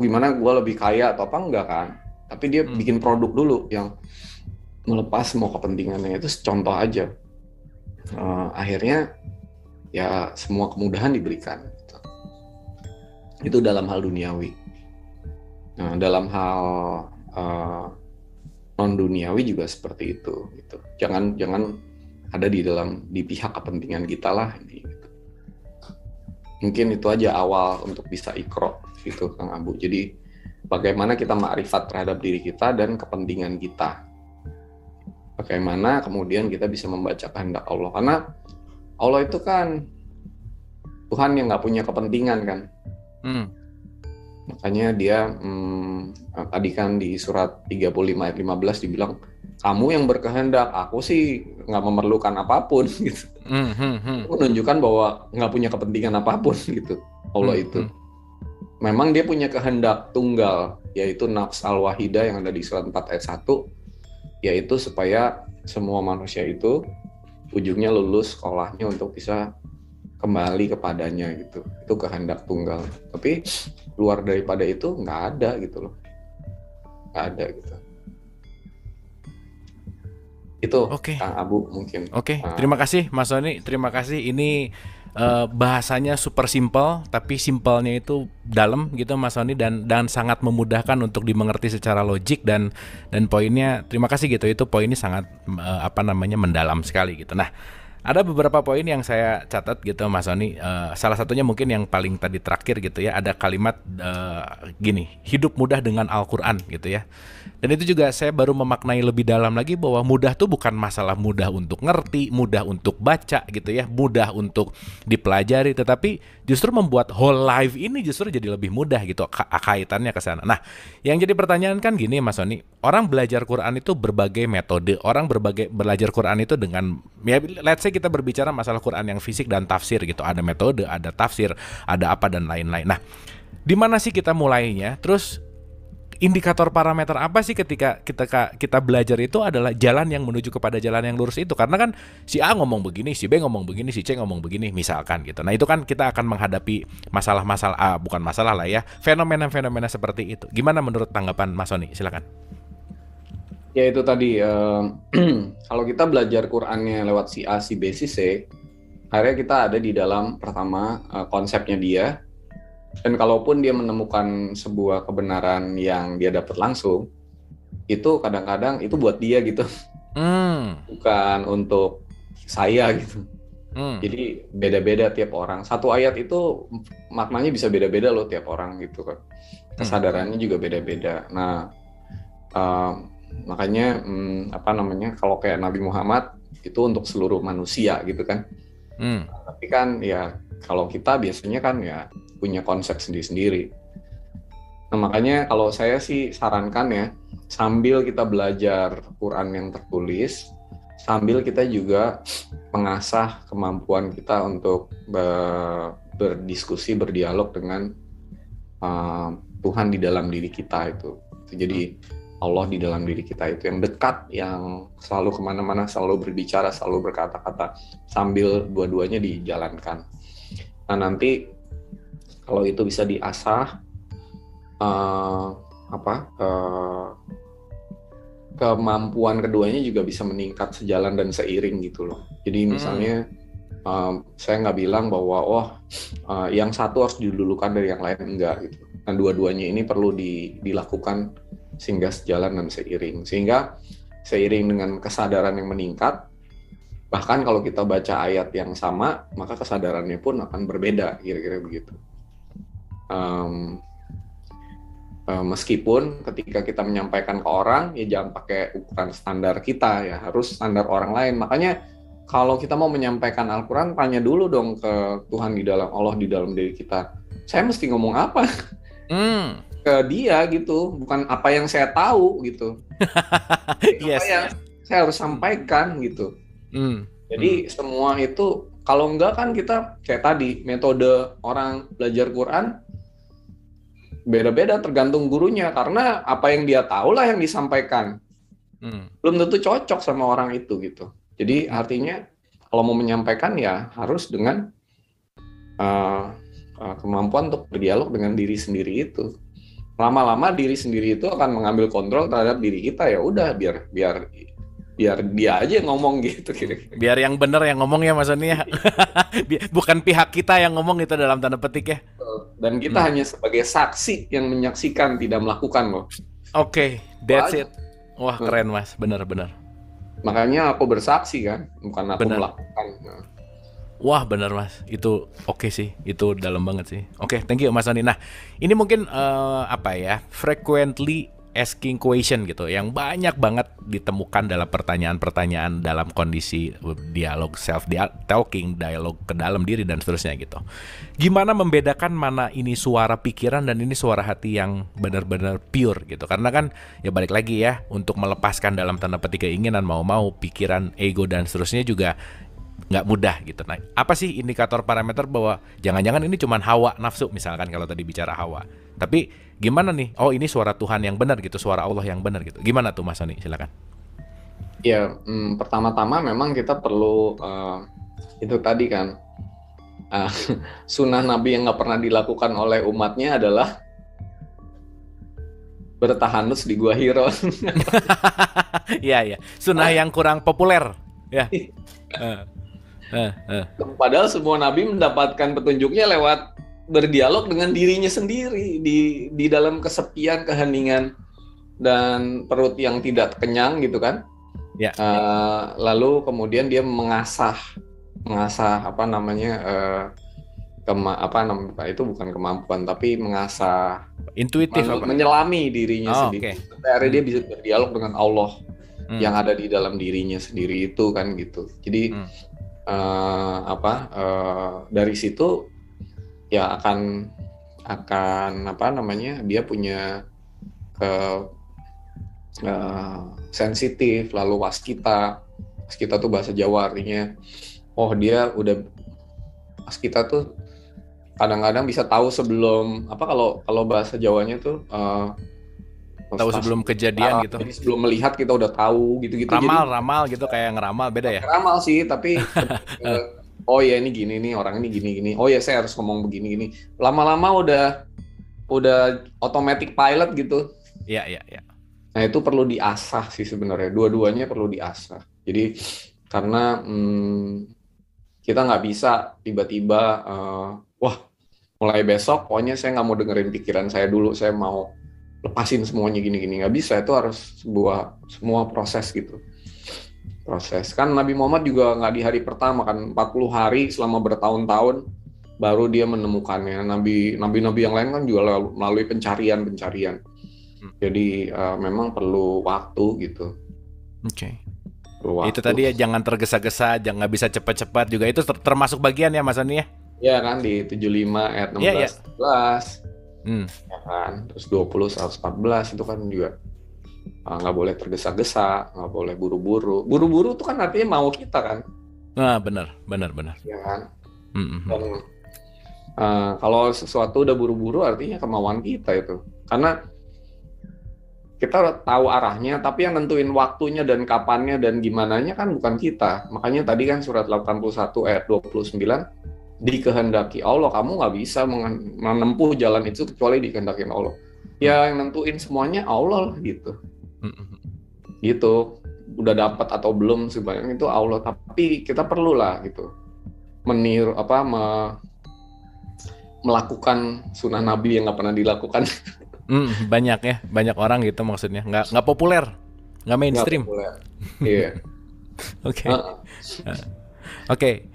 gimana gue lebih kaya atau apa, enggak kan. Tapi dia bikin produk dulu yang melepas semua kepentingannya. Itu contoh aja. Akhirnya ya semua kemudahan diberikan. Gitu. Itu dalam hal duniawi. Nah, dalam hal non duniawi juga seperti itu gitu. Jangan ada di pihak kepentingan kita lah ini gitu. Mungkin itu aja awal untuk bisa ikro gitu Kang Abu. Jadi bagaimana kita makrifat terhadap diri kita dan kepentingan kita. Bagaimana kemudian kita bisa membaca kehendak Allah, karena Allah itu kan Tuhan yang nggak punya kepentingan kan. Makanya dia tadi kan di surat 35 ayat 15 dibilang, kamu yang berkehendak, aku sih nggak memerlukan apapun gitu. Menunjukkan bahwa nggak punya kepentingan apapun gitu Allah itu. Memang dia punya kehendak tunggal, yaitu nafs al-wahidah yang ada di surat 4 ayat 1, yaitu supaya semua manusia itu ujungnya lulus sekolahnya untuk bisa kembali kepadanya gitu. Itu kehendak tunggal. Tapi luar daripada itu nggak ada gitu loh. Nggak ada gitu. Itu Kang Abu mungkin. Terima kasih Mas Sony. Terima kasih. Ini bahasanya super simple, tapi simpelnya itu dalam gitu Mas Sony, dan sangat memudahkan untuk dimengerti secara logik, dan poinnya terima kasih gitu. Itu poinnya sangat mendalam sekali gitu. Nah, ada beberapa poin yang saya catat gitu Mas Sony. Salah satunya mungkin yang paling tadi terakhir gitu ya, ada kalimat gini, hidup mudah dengan Al-Quran gitu ya. Dan itu juga saya baru memaknai lebih dalam lagi bahwa mudah tuh bukan masalah mudah untuk ngerti, mudah untuk baca gitu ya, mudah untuk dipelajari, tetapi justru membuat whole life ini justru jadi lebih mudah gitu kaitannya ke sana. Nah, yang jadi pertanyaan kan gini Mas Sony, orang belajar Quran itu berbagai metode, orang belajar Quran itu dengan, ya let's say kita berbicara masalah Quran yang fisik dan tafsir gitu, ada metode, ada tafsir, ada apa dan lain-lain. Nah, di mana sih kita mulainya? Terus indikator parameter apa sih ketika kita belajar itu adalah jalan yang menuju kepada jalan yang lurus itu? Karena kan si A ngomong begini, si B ngomong begini, si C ngomong begini misalkan gitu. Nah, itu kan kita akan menghadapi masalah-masalah, bukan masalah lah ya, fenomena-fenomena seperti itu. Gimana menurut tanggapan Mas Sony? Silakan. Ya itu tadi, kalau kita belajar Qur'annya lewat si A, si B, si C, akhirnya kita ada di dalam pertama konsepnya dia. Dan kalaupun dia menemukan sebuah kebenaran yang dia dapat langsung, itu kadang-kadang itu buat dia gitu, bukan untuk saya gitu. Jadi beda-beda tiap orang. Satu ayat itu maknanya bisa beda-beda loh tiap orang gitu kan. Kesadarannya juga beda-beda. Nah, makanya kalau kayak Nabi Muhammad itu untuk seluruh manusia gitu kan. Tapi kan ya kalau kita biasanya kan ya punya konsep sendiri-sendiri. Nah, makanya kalau saya sih sarankan ya, sambil kita belajar Quran yang tertulis, sambil kita juga mengasah kemampuan kita untuk berdiskusi, berdialog dengan Tuhan di dalam diri kita itu. Jadi Allah di dalam diri kita itu yang dekat, yang selalu kemana-mana, selalu berbicara, selalu berkata-kata, sambil dua-duanya dijalankan. Nah, nanti kalau itu bisa diasah, kemampuan keduanya juga bisa meningkat sejalan dan seiring gitu loh. Jadi misalnya saya nggak bilang bahwa yang satu harus didulukan dari yang lain, enggak gitu. Nah, dua-duanya ini perlu dilakukan sehingga sejalan dan seiring. Sehingga seiring dengan kesadaran yang meningkat, bahkan kalau kita baca ayat yang sama, maka kesadarannya pun akan berbeda, kira-kira begitu. Meskipun ketika kita menyampaikan ke orang, ya jangan pakai ukuran standar kita, ya harus standar orang lain. Makanya kalau kita mau menyampaikan Al-Quran, tanya dulu dong ke Tuhan di dalam, Allah di dalam diri kita. Saya mesti ngomong apa ke dia gitu, bukan apa yang saya tahu gitu. Apa yang saya harus sampaikan gitu. Jadi semua itu, kalau enggak kan kita kayak tadi, metode orang belajar Quran beda-beda tergantung gurunya, karena apa yang dia tahu lah yang disampaikan. Belum tentu cocok sama orang itu gitu. Jadi artinya kalau mau menyampaikan ya harus dengan kemampuan untuk berdialog dengan diri sendiri itu. Lama-lama diri sendiri itu akan mengambil kontrol terhadap diri kita, ya udah biar dia aja yang ngomong gitu kira-kira. Biar yang benar yang ngomong ya Mas Sony ya. Bukan pihak kita yang ngomong itu dalam tanda petik ya. Dan kita hanya sebagai saksi yang menyaksikan, tidak melakukan loh. Oke, that's it. Wah, keren Mas, benar-benar. Makanya aku bersaksi kan, bukan aku Benar. melakukan. Nah, Wah, benar Mas. Itu oke sih. Itu dalam banget sih. Oke, thank you Mas Sony. Nah, ini mungkin apa ya? Frequently asking question gitu yang banyak banget ditemukan dalam pertanyaan-pertanyaan dalam kondisi dialog self talking, dialog ke dalam diri dan seterusnya gitu. Gimana membedakan mana ini suara pikiran dan ini suara hati yang benar-benar pure gitu. Karena kan ya balik lagi ya, untuk melepaskan dalam tanda petik keinginan mau-mau, pikiran, ego dan seterusnya juga nggak mudah gitu. Nah, apa sih indikator parameter bahwa jangan-jangan ini cuma hawa nafsu misalkan kalau tadi bicara hawa. Tapi gimana nih? Oh, ini suara Tuhan yang benar gitu, suara Allah yang benar gitu. Gimana tuh Mas Sony? Silakan. ya, pertama-tama memang kita perlu itu tadi kan, uh, sunnah Nabi yang nggak pernah dilakukan oleh umatnya adalah bertahanus di Gua Hiro. Iya, iya. Sunnah yang kurang populer. Ya. Padahal semua nabi mendapatkan petunjuknya lewat berdialog dengan dirinya sendiri di dalam kesepian, keheningan dan perut yang tidak kenyang gitu kan. Ya. Lalu kemudian dia mengasah apa namanya, itu bukan kemampuan tapi mengasah Intuitif apa? menyelami dirinya sendiri. Okay. Sampai akhirnya dia bisa berdialog dengan Allah yang ada di dalam dirinya sendiri itu kan gitu. Jadi dari situ ya akan apa namanya, dia punya sensitif, lalu waskita tuh bahasa Jawa artinya dia udah, waskita tuh kadang-kadang bisa tahu sebelum kalau bahasa Jawanya tuh tahu sebelum kejadian gitu. Jadi sebelum melihat kita udah tahu gitu-gitu. Ramal gitu, kayak ngeramal, beda ya? Ramal sih, tapi oh ya ini gini nih, orang ini gini. Oh ya saya harus ngomong begini. Lama-lama udah automatic pilot gitu. Iya. Nah itu perlu diasah sih sebenarnya. Dua-duanya perlu diasah. Jadi karena kita nggak bisa tiba-tiba mulai besok pokoknya saya nggak mau dengerin pikiran saya dulu, saya mau lepasin semuanya gini-gini. Nggak bisa, itu harus semua proses gitu. Proses kan Nabi Muhammad juga nggak di hari pertama kan, 40 hari selama bertahun-tahun baru dia menemukannya. Nabi-nabi yang lain kan juga melalui pencarian. Jadi memang perlu waktu gitu. Oke. Itu tadi ya, jangan tergesa-gesa, jangan nggak bisa cepat-cepat juga, itu termasuk bagian ya Mas Sony ya? Ya kan, di 75 ayat 16 ya. 11 ya kan, terus 20 114 itu kan juga nggak boleh tergesa-gesa, nggak boleh buru-buru tuh kan artinya mau kita kan. Nah, benar Ya kan. Dan kalau sesuatu udah buru-buru artinya kemauan kita itu, karena kita tahu arahnya, tapi yang nentuin waktunya dan kapannya dan gimananya kan bukan kita. Makanya tadi kan surat 81 ayat 29, dikehendaki Allah, kamu nggak bisa menempuh jalan itu kecuali dikehendaki Allah. Ya yang nentuin semuanya Allah gitu. Gitu. Udah dapat atau belum sebenarnya itu Allah, tapi kita perlulah gitu meniru melakukan sunnah Nabi yang nggak pernah dilakukan. Banyak ya, banyak orang gitu maksudnya, nggak populer, nggak mainstream. Iya. Oke.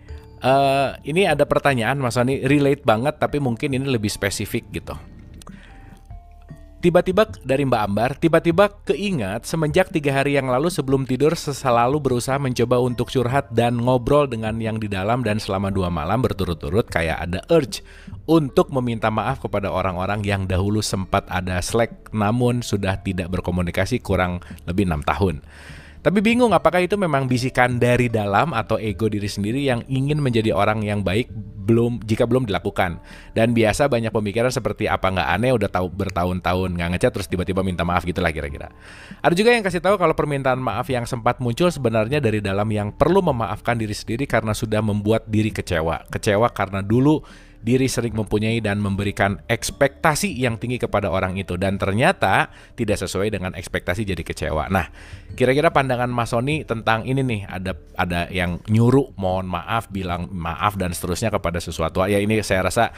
Ini ada pertanyaan Mas Sony, relate banget tapi mungkin ini lebih spesifik gitu. Tiba-tiba dari Mbak Ambar, tiba-tiba keingat semenjak 3 hari yang lalu sebelum tidur selalu berusaha mencoba untuk curhat dan ngobrol dengan yang di dalam, dan selama 2 malam berturut-turut kayak ada urge untuk meminta maaf kepada orang-orang yang dahulu sempat ada Slack namun sudah tidak berkomunikasi kurang lebih 6 tahun. Tapi bingung apakah itu memang bisikan dari dalam atau ego diri sendiri yang ingin menjadi orang yang baik jika belum dilakukan. Dan biasa banyak pemikiran seperti apa nggak aneh udah tahu bertahun-tahun nggak ngechat terus tiba-tiba minta maaf gitulah kira-kira. Ada juga yang kasih tahu kalau permintaan maaf yang sempat muncul sebenarnya dari dalam yang perlu memaafkan diri sendiri karena sudah membuat diri kecewa. Kecewa karena dulu diri sering mempunyai dan memberikan ekspektasi yang tinggi kepada orang itu, dan ternyata tidak sesuai dengan ekspektasi, jadi kecewa. Nah, kira-kira pandangan Mas Sony tentang ini nih, ada yang nyuruh mohon maaf, bilang maaf dan seterusnya kepada sesuatu. Ya ini saya rasa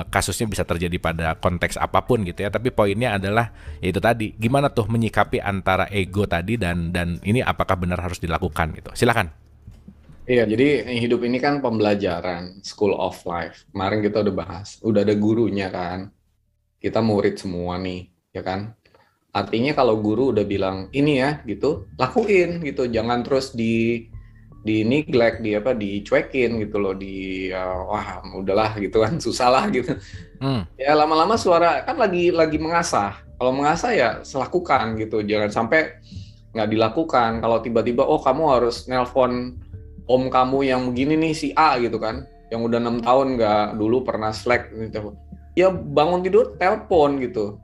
kasusnya bisa terjadi pada konteks apapun gitu ya. Tapi poinnya adalah yaitu tadi, gimana tuh menyikapi antara ego tadi dan ini apakah benar harus dilakukan gitu. Silakan. Iya, jadi hidup ini kan pembelajaran, school of life. Kemarin kita udah bahas, udah ada gurunya kan. Kita murid semua nih, ya kan? Artinya kalau guru udah bilang ini ya, gitu, lakuin gitu. Jangan terus di neglect, dicuekin gitu loh, wah udahlah gitu kan, susah lah gitu. Ya lama-lama suara kan lagi mengasah. Kalau mengasah ya selakukan gitu. Jangan sampai nggak dilakukan. Kalau tiba-tiba kamu harus nelpon om kamu yang begini nih, si A gitu kan, yang udah 6 tahun nggak dulu pernah Slack gitu. Ya bangun tidur telepon gitu,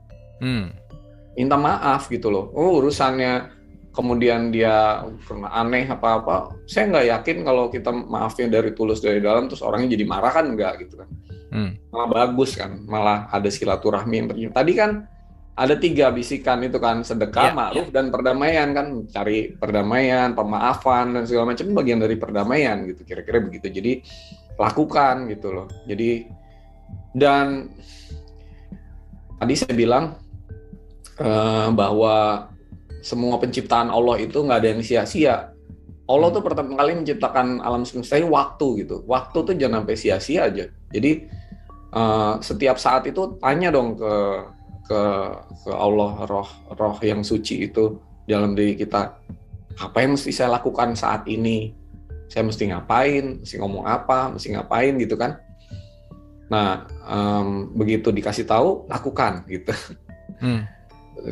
minta maaf gitu loh. Urusannya kemudian dia pernah aneh apa-apa, saya nggak yakin kalau kita maafnya dari tulus dari dalam terus orangnya jadi marah, kan nggak gitu kan. Malah bagus kan, malah ada silaturahmi yang terjadi. Tadi kan ada 3 bisikan itu kan, sedekah, ma'ruf, dan perdamaian kan, cari perdamaian, pemaafan dan segala macam bagian dari perdamaian gitu, kira-kira begitu. Jadi lakukan gitu loh. Jadi, dan tadi saya bilang bahwa semua penciptaan Allah itu nggak ada yang sia-sia. Allah tuh pertama kali menciptakan alam semesta ini waktu gitu. Waktu tuh jangan sampai sia-sia aja. Jadi setiap saat itu tanya dong ke Allah, roh yang suci itu dalam diri kita, apa yang mesti saya lakukan saat ini, saya mesti ngapain, mesti ngomong apa, mesti ngapain gitu kan. Nah begitu dikasih tahu, lakukan gitu.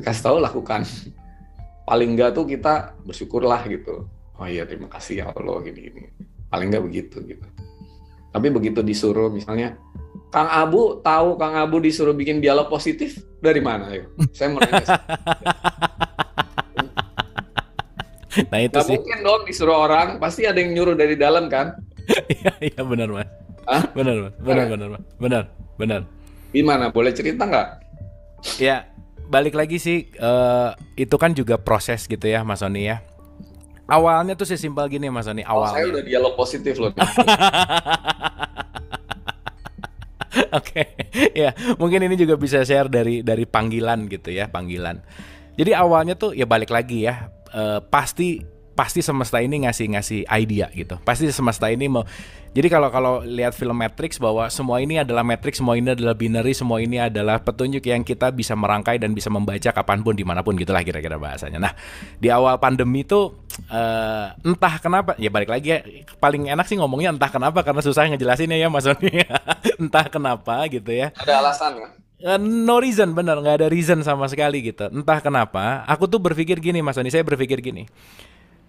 Dikasih tahu, lakukan. Paling enggak tuh kita bersyukurlah gitu, oh iya terima kasih ya Allah gini, paling enggak begitu gitu. Tapi begitu disuruh misalnya, Kang Abu tahu Kang Abu disuruh bikin dialog positif dari mana? Ayo, saya mau nanya. Nah itu nggak sih. Mungkin dong disuruh orang, pasti ada yang nyuruh dari dalam kan? Iya benar Mas. Benar. Gimana? Boleh cerita nggak? Ya balik lagi sih, itu kan juga proses gitu ya Mas Sony ya. Awalnya tuh sesimpel gini Mas Sony. Saya udah dialog positif loh. Oke, ya mungkin ini juga bisa share dari panggilan gitu ya, panggilan. Jadi awalnya tuh ya balik lagi ya, pasti semesta ini ngasih idea gitu. Pasti semesta ini mau. Jadi kalau lihat film Matrix, bahwa semua ini adalah matrix, semua ini adalah binary, semua ini adalah petunjuk yang kita bisa merangkai dan bisa membaca kapanpun dimanapun gitulah kira-kira bahasanya. Nah di awal pandemi itu entah kenapa ya, balik lagi ya, paling enak sih ngomongnya entah kenapa karena susah ngejelasinnya ya Mas Sony. Entah kenapa gitu ya. Ada alasan kan? No reason, benar, nggak ada reason sama sekali gitu. Entah kenapa, aku tuh berpikir gini Mas Sony, saya berpikir gini.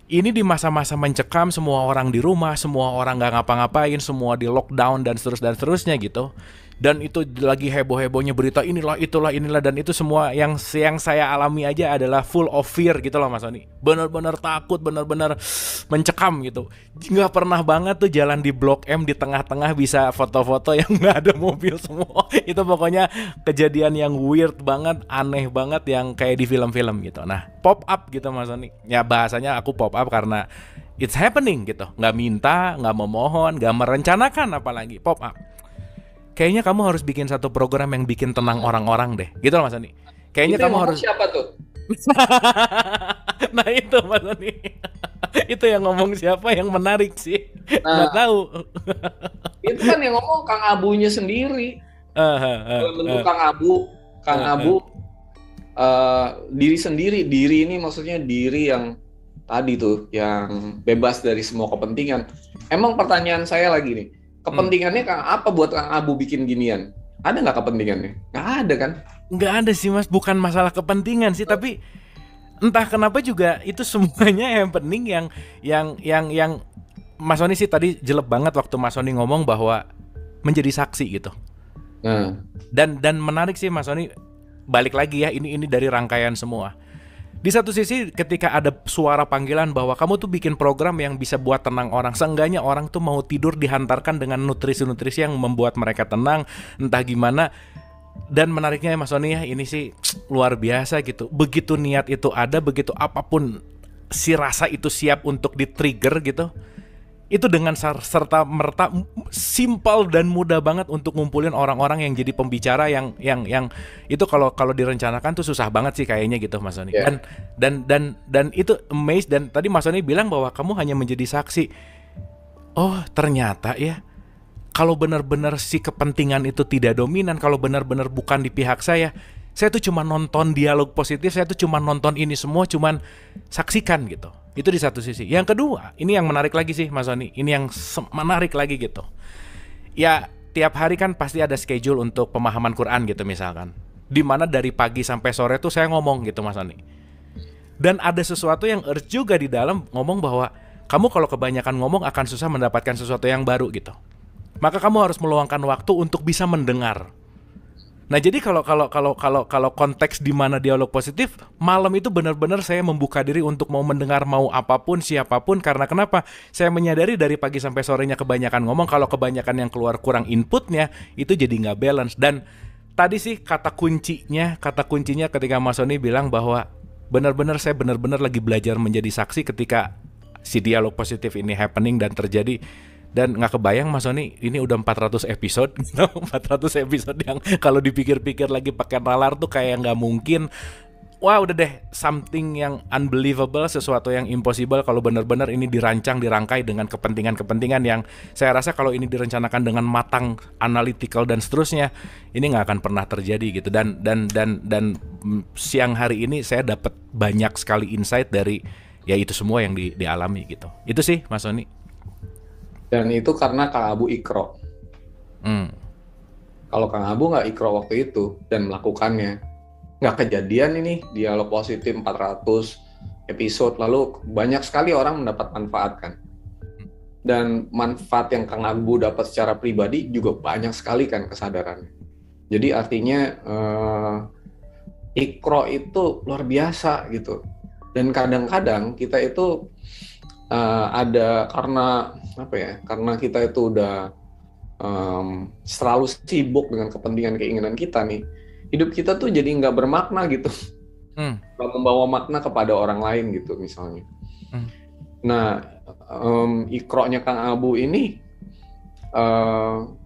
Ini di masa-masa mencekam, semua orang di rumah, semua orang nggak ngapa-ngapain, semua di lockdown dan seterusnya gitu. Dan itu lagi heboh-hebohnya berita inilah, inilah, dan itu semua yang saya alami aja adalah full of fear gitu loh Mas Sony. Benar-benar takut, benar-benar mencekam gitu. Nggak pernah banget tuh jalan di Blok M di tengah-tengah bisa foto-foto yang nggak ada mobil semua. Itu pokoknya kejadian yang weird banget, aneh banget, yang kayak di film-film gitu. Nah pop up gitu Mas Sony. Ya bahasanya aku pop up karena it's happening gitu. Nggak minta, nggak memohon, nggak merencanakan, apalagi pop up. Kayaknya kamu harus bikin satu program yang bikin tenang orang-orang deh, gitu loh Mas Sony. Kayaknya itu kamu harus. Siapa tuh? Nah itu Mas Sony. Itu yang ngomong siapa yang menarik sih. Nggak tahu. Itu kan yang ngomong Kang Abunya sendiri. Bentuk Kang Abu diri sendiri. Diri ini maksudnya diri yang tadi tuh, yang bebas dari semua kepentingan. Emang pertanyaan saya lagi nih, kepentingannya apa buat Kang Abu bikin ginian? Ada nggak kepentingannya? Nggak ada kan? Nggak ada sih Mas, bukan masalah kepentingan sih, tapi entah kenapa juga itu semuanya yang penting yang Mas Sony sih tadi jelek banget waktu Mas Sony ngomong bahwa menjadi saksi gitu. Dan menarik sih Mas Sony, balik lagi ya, ini dari rangkaian semua. Di satu sisi ketika ada suara panggilan bahwa kamu tuh bikin program yang bisa buat tenang orang, seenggaknya orang tuh mau tidur dihantarkan dengan nutrisi-nutrisi yang membuat mereka tenang, entah gimana. Dan menariknya Mas Sony ya, ini sih luar biasa gitu. Begitu niat itu ada, begitu apapun si rasa itu siap untuk di-trigger gitu, itu dengan serta merta simpel dan mudah banget untuk ngumpulin orang-orang yang jadi pembicara yang itu kalau direncanakan tuh susah banget sih kayaknya gitu Mas Sony. Yeah. Dan itu amazed. Dan tadi Mas Sony bilang bahwa kamu hanya menjadi saksi. Oh ternyata ya, kalau benar-benar si kepentingan itu tidak dominan, kalau benar-benar bukan di pihak saya tuh cuma nonton dialog positif, saya tuh cuma nonton ini semua, cuman saksikan gitu. Itu di satu sisi. Yang kedua, ini yang menarik lagi sih Mas Sony. Ini yang menarik lagi gitu. Ya, tiap hari kan pasti ada schedule untuk pemahaman Quran gitu misalkan. Dimana dari pagi sampai sore tuh saya ngomong gitu Mas Sony. Dan ada sesuatu yang urge juga di dalam ngomong bahwa kamu kalau kebanyakan ngomong akan susah mendapatkan sesuatu yang baru gitu. Maka kamu harus meluangkan waktu untuk bisa mendengar. Nah jadi kalau konteks di mana dialog positif, malam itu benar-benar saya membuka diri untuk mau mendengar mau apapun siapapun. Karena kenapa? Saya menyadari dari pagi sampai sorenya kebanyakan ngomong, kalau kebanyakan yang keluar kurang inputnya, itu jadi nggak balance. Dan tadi sih kata kuncinya ketika Mas Sony bilang bahwa saya benar-benar lagi belajar menjadi saksi ketika si dialog positif ini happening dan terjadi. Dan gak kebayang Mas Sony, ini udah 400 episode 400 episode yang kalau dipikir-pikir lagi pakai nalar tuh kayak gak mungkin. Wah udah deh, something yang unbelievable, sesuatu yang impossible kalau benar-benar ini dirangkai dengan kepentingan-kepentingan yang saya rasa kalau ini direncanakan dengan matang, analytical dan seterusnya, ini gak akan pernah terjadi gitu. Dan siang hari ini saya dapat banyak sekali insight dari ya itu semua yang dialami gitu. Itu sih Mas Sony. Dan itu karena Kang Abu ikro. Kalau Kang Abu nggak ikro waktu itu dan melakukannya, nggak kejadian ini dialog positif 400 episode. Lalu banyak sekali orang mendapat manfaat kan. Dan manfaat yang Kang Abu dapat secara pribadi juga banyak sekali kan kesadarannya. Jadi artinya ikro itu luar biasa gitu. Dan kadang-kadang kita itu ada karena kita itu udah selalu sibuk dengan kepentingan keinginan kita nih, hidup kita tuh jadi nggak bermakna gitu, nggak membawa makna kepada orang lain gitu misalnya. Nah ikro-nya Kang Abu ini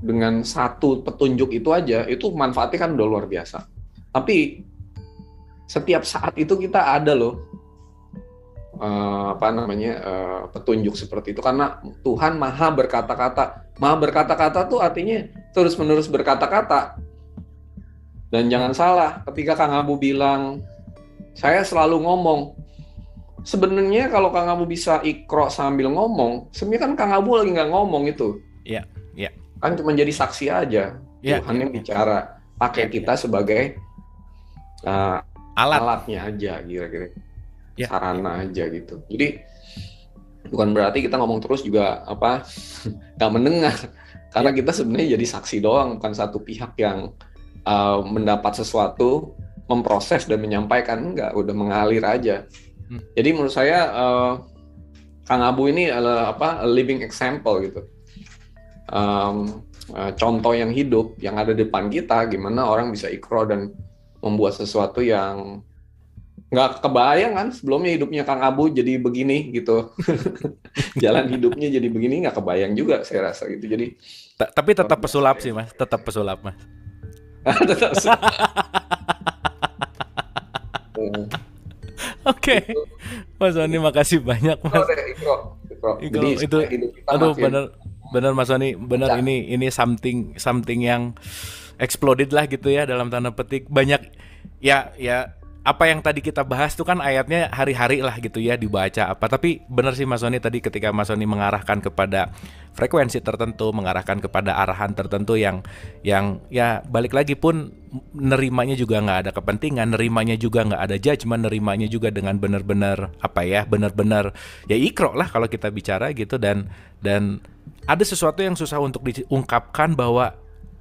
dengan satu petunjuk itu aja, itu manfaatnya kan udah luar biasa. Tapi setiap saat itu kita ada loh petunjuk seperti itu, karena Tuhan maha berkata-kata tuh artinya terus-menerus berkata-kata. Dan jangan salah, ketika Kang Abu bilang saya selalu ngomong, sebenarnya kalau Kang Abu bisa ikro sambil ngomong, sebenarnya kan Kang Abu lagi nggak ngomong itu. Iya. Kan cuma jadi saksi aja. Tuhan yang bicara, pakai kita sebagai alatnya aja kira-kira. Sarana aja gitu. Jadi bukan berarti kita ngomong terus juga nggak mendengar, karena kita sebenarnya jadi saksi doang, bukan satu pihak yang mendapat sesuatu, memproses dan menyampaikan, enggak, udah mengalir aja. Jadi menurut saya Kang Abu ini adalah a living example gitu, contoh yang hidup yang ada di depan kita, gimana orang bisa ikro dan membuat sesuatu yang nggak kebayang kan sebelumnya hidupnya Kang Abu jadi begini gitu. Jalan hidupnya jadi begini nggak kebayang juga saya rasa gitu. Jadi tapi tetap pesulap sih Mas, tetap pesulap Mas. Tetap Oke. Mas Sony makasih banyak Mas. Jadi itu aduh benar Mas Sony, benar ini something yang exploded lah gitu ya, dalam tanda petik. Banyak ya apa yang tadi kita bahas tuh kan ayatnya hari-hari lah gitu ya dibaca apa. Tapi benar sih Mas Sony tadi ketika Mas Sony mengarahkan kepada frekuensi tertentu, mengarahkan kepada arahan tertentu yang ya balik lagi pun nerimanya juga nggak ada kepentingan, nerimanya juga nggak ada judgement, nerimanya juga dengan benar-benar benar-benar ya ikro lah kalau kita bicara gitu. Dan ada sesuatu yang susah untuk diungkapkan bahwa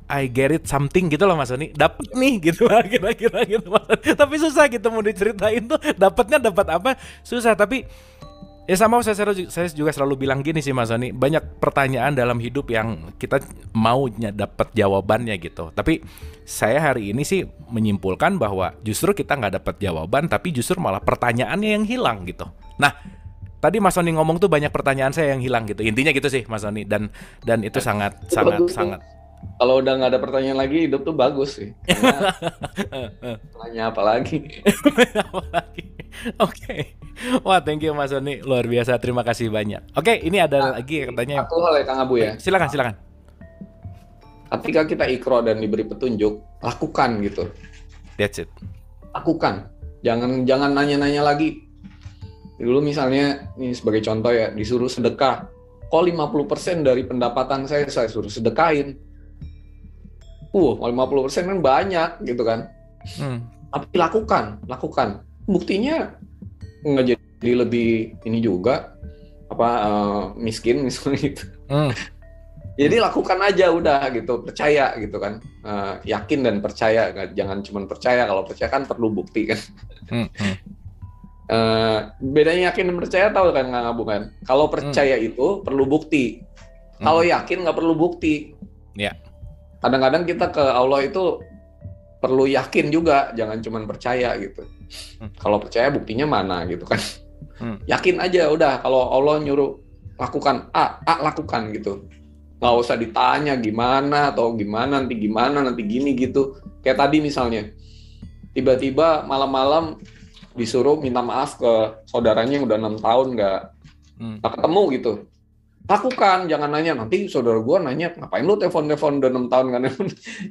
I get it something gitu loh Mas Sony, dapet nih gitu lah kira-kira gitu Mas Sony. Tapi susah gitu mau diceritain tuh dapatnya dapat apa susah. Tapi ya sama saya juga selalu bilang gini sih Mas Sony, banyak pertanyaan dalam hidup yang kita maunya dapat jawabannya gitu. Tapi saya hari ini sih menyimpulkan bahwa justru kita nggak dapat jawaban, tapi justru malah pertanyaannya yang hilang gitu. Nah, tadi Mas Sony ngomong tuh banyak pertanyaan saya yang hilang gitu. Intinya gitu sih Mas Sony, dan itu sangat. Kalau udah nggak ada pertanyaan lagi, hidup tuh bagus sih. Karena tanya apa lagi? Oke. Wah, thank you Mas Sony, luar biasa. Terima kasih banyak. Oke, ini ada lagi katanya. Satu hal ya Kang Abu ya. Silakan. Ketika kita ikro dan diberi petunjuk, lakukan gitu. That's it. Lakukan. Jangan nanya-nanya lagi. Dulu misalnya, ini sebagai contoh ya, disuruh sedekah. Kok 50% dari pendapatan saya suruh sedekahin. 50% kan banyak gitu kan. Tapi lakukan. Buktinya nggak jadi lebih ini juga, miskin misalnya gitu. Jadi lakukan aja udah gitu, percaya gitu kan. Yakin dan percaya, jangan cuma percaya. Kalau percaya kan perlu bukti kan. Bedanya yakin dan percaya tahu kan nggak Abu kan? Kalau percaya itu perlu bukti, kalau yakin nggak perlu bukti. Ya. Kadang-kadang kita ke Allah itu perlu yakin juga, jangan cuma percaya gitu. Kalau percaya buktinya mana gitu kan? Yakin aja udah. Kalau Allah nyuruh lakukan A lakukan gitu. Nggak usah ditanya gimana atau gimana nanti gini gitu. Kayak tadi misalnya, tiba-tiba malam-malam disuruh minta maaf ke saudaranya yang udah 6 tahun nggak ketemu gitu. Lakukan, jangan nanya, nanti saudara gue nanya, ngapain lu telepon udah 6 tahun kan?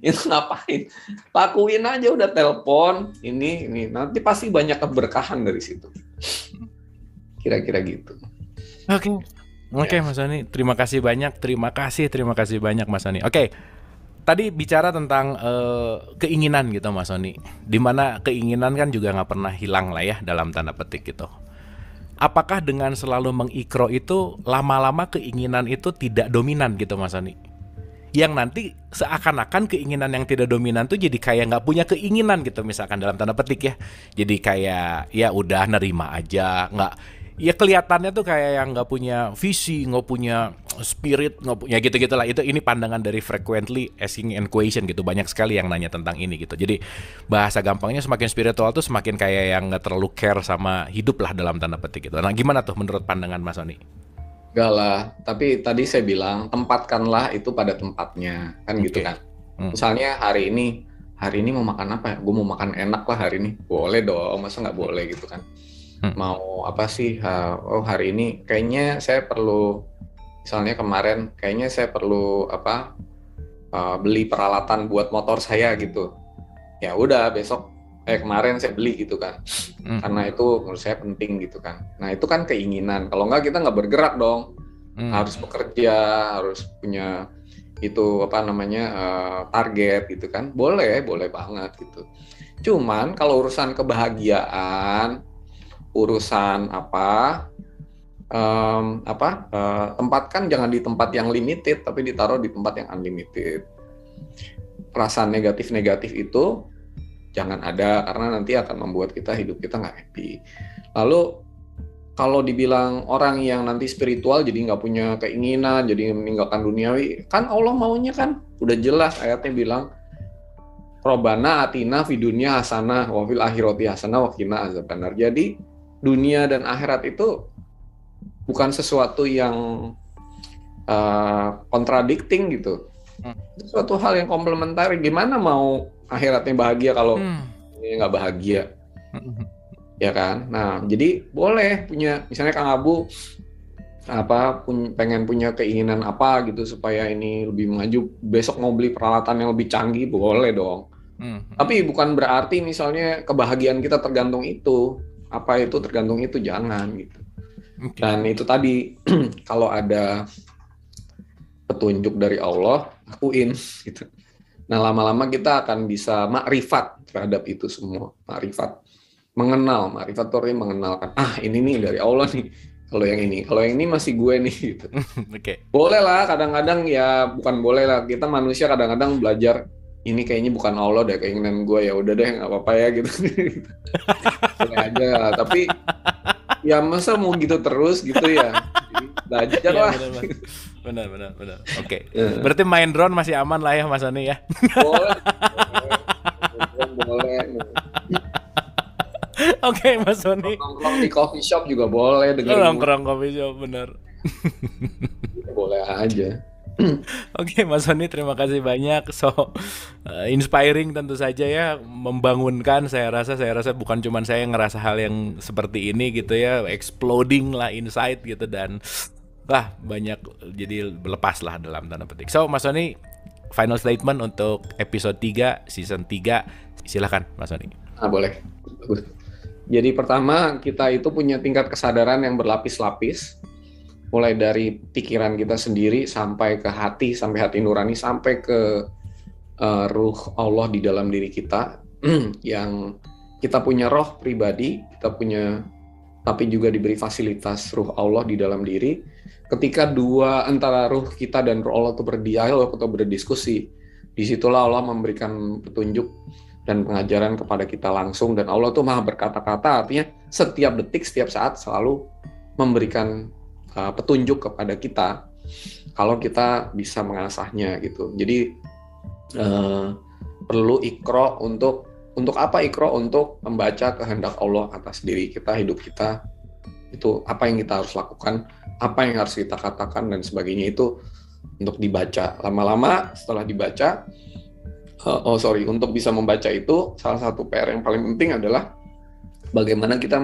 Itu ngapain? Lakuin aja udah, telepon, ini, nanti pasti banyak keberkahan dari situ. Kira-kira gitu. Oke, Mas Sony, terima kasih banyak Mas Sony. Oke. Tadi bicara tentang keinginan gitu Mas Sony, dimana keinginan kan juga nggak pernah hilang lah ya dalam tanda petik gitu. Apakah dengan selalu mengikro itu lama-lama keinginan itu tidak dominan gitu Mas Sony? Yang nanti seakan-akan keinginan yang tidak dominan tuh jadi kayak nggak punya keinginan gitu misalkan dalam tanda petik ya. Jadi kayak ya udah nerima aja, nggak. Ya kelihatannya tuh kayak yang nggak punya visi, nggak punya spirit, nggak punya gitu-gitulah. Ini pandangan dari frequently asking and question gitu. Banyak sekali yang nanya tentang ini gitu. Jadi bahasa gampangnya semakin spiritual tuh semakin kayak yang nggak terlalu care sama hidup lah dalam tanda petik gitu. Nah gimana tuh menurut pandangan Mas Sony? Enggak lah, tapi tadi saya bilang tempatkanlah itu pada tempatnya kan gitu kan. Misalnya hari ini mau makan apa ya? Gue mau makan enak lah hari ini. Boleh dong, masa nggak boleh gitu kan? Mau apa sih? Hari ini kayaknya saya perlu, misalnya kemarin kayaknya saya perlu beli peralatan buat motor saya gitu. Ya udah besok kemarin saya beli gitu kan. Karena itu menurut saya penting gitu kan. Nah itu kan keinginan. Kalau nggak kita nggak bergerak dong. Harus bekerja, harus punya itu target gitu kan. Boleh banget gitu. Cuman kalau urusan kebahagiaan, urusan tempatkan jangan di tempat yang limited, tapi ditaruh di tempat yang unlimited. Perasaan negatif itu jangan ada, karena nanti akan membuat hidup kita nggak happy. Lalu kalau dibilang orang yang nanti spiritual jadi nggak punya keinginan, jadi meninggalkan duniawi, kan Allah maunya kan udah jelas ayatnya bilang, Robbana atina fid dunya hasanah wa fil akhirati hasanah wa qina azabannar. Jadi dunia dan akhirat itu bukan sesuatu yang contradicting gitu. Itu suatu hal yang komplementer. Gimana mau akhiratnya bahagia kalau ini nggak bahagia? Ya kan? Nah, jadi boleh punya, misalnya Kang Abu pengen punya keinginan apa gitu supaya ini lebih maju, besok mau beli peralatan yang lebih canggih, boleh dong. Tapi bukan berarti misalnya kebahagiaan kita tergantung itu. Apa itu tergantung itu, jangan gitu. Dan itu tadi kalau ada petunjuk dari Allah, lakuin gitu. Nah lama-lama kita akan bisa makrifat terhadap itu semua. Makrifat, mengenal, makrifat itu artinya mengenalkan, ini nih dari Allah nih, kalau yang ini masih gue nih gitu. Oke. Boleh lah kadang-kadang, ya bukan boleh lah, kita manusia kadang-kadang belajar ini kayaknya bukan Allah deh, keinginan gue, ya udah deh nggak apa-apa ya gitu. Boleh aja lah. Tapi ya masa mau gitu terus gitu ya, jadi belajar Iya, lah. benar. Oke. Berarti main drone masih aman lah ya Mas Sony ya. Boleh, boleh. Oke Mas Sony. Nongkrong di coffee shop juga boleh, dengerin Nongkrong kopi shop, bener. musik, boleh aja. Oke Mas Sony, terima kasih banyak. Inspiring tentu saja ya, membangunkan. Saya rasa bukan cuma saya yang ngerasa hal yang seperti ini gitu ya, exploding lah insight gitu, dan wah banyak jadi lepas lah dalam tanda petik. So Mas Sony, final statement untuk episode 3 season 3, silakan Mas Sony. Boleh. Bagus. Jadi pertama, kita itu punya tingkat kesadaran yang berlapis-lapis, mulai dari pikiran kita sendiri sampai ke hati, sampai hati nurani, sampai ke ruh Allah di dalam diri kita. Yang kita punya roh pribadi, kita punya, tapi juga diberi fasilitas ruh Allah di dalam diri. Ketika dua antara ruh kita dan ruh Allah itu berdialog atau berdiskusi, disitulah Allah memberikan petunjuk dan pengajaran kepada kita langsung. Dan Allah tuh maha berkata-kata, artinya setiap detik, setiap saat selalu memberikan petunjuk kepada kita kalau kita bisa mengasahnya gitu. Jadi perlu Iqra untuk apa Iqra? Untuk membaca kehendak Allah atas diri kita, hidup kita, itu apa yang kita harus lakukan, apa yang harus kita katakan dan sebagainya, itu untuk dibaca. Lama-lama setelah dibaca, untuk bisa membaca itu, salah satu PR yang paling penting adalah bagaimana kita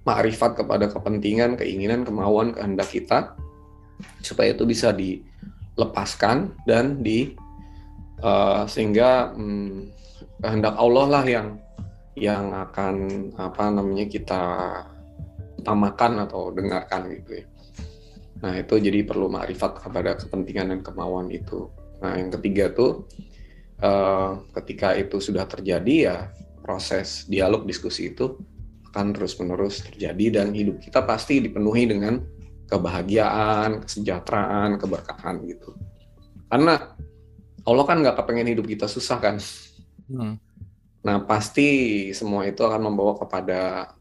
ma'rifat kepada kepentingan, keinginan, kemauan, kehendak kita, supaya itu bisa dilepaskan dan sehingga kehendak Allah lah yang akan kita utamakan atau dengarkan gitu ya. Nah itu jadi perlu ma'rifat kepada kepentingan dan kemauan itu. Nah yang ketiga tuh, ketika itu sudah terjadi, ya proses dialog diskusi itu akan terus-menerus terjadi, dan hidup kita pasti dipenuhi dengan kebahagiaan, kesejahteraan, keberkahan gitu. Karena Allah kan nggak kepengen hidup kita susah kan. Nah pasti semua itu akan membawa kepada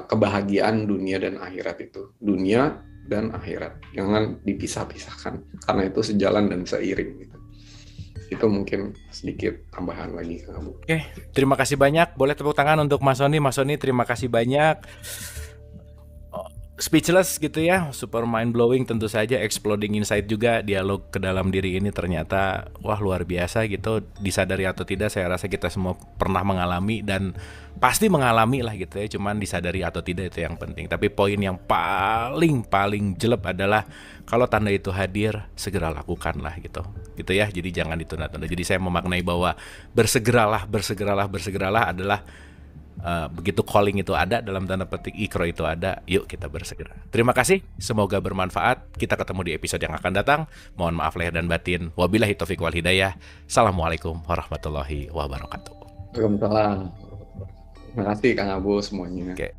kebahagiaan dunia dan akhirat itu. Dunia dan akhirat, jangan dipisah-pisahkan, karena itu sejalan dan seiring gitu. Itu mungkin sedikit tambahan lagi Kang Abu. Oke, terima kasih banyak. Boleh tepuk tangan untuk Mas Sony. Mas Sony, terima kasih banyak. Speechless gitu ya, super mind blowing tentu saja, exploding insight juga. Dialog ke dalam diri ini ternyata wah luar biasa gitu. Disadari atau tidak, saya rasa kita semua pernah mengalami dan pasti mengalami lah gitu ya. Cuman disadari atau tidak itu yang penting. Tapi poin yang paling jelek adalah kalau tanda itu hadir, segera lakukanlah gitu ya. Jadi jangan ditunda-tunda. Jadi saya memaknai bahwa bersegeralah adalah begitu calling itu ada, dalam tanda petik Iqra itu ada, yuk kita bersegera. Terima kasih, semoga bermanfaat. Kita ketemu di episode yang akan datang. Mohon maaf lahir dan batin. Wabillahi taufiq wal hidayah. Assalamualaikum warahmatullahi wabarakatuh. Waalaikumsalam. Terima kasih Kang Abu semuanya. Oke.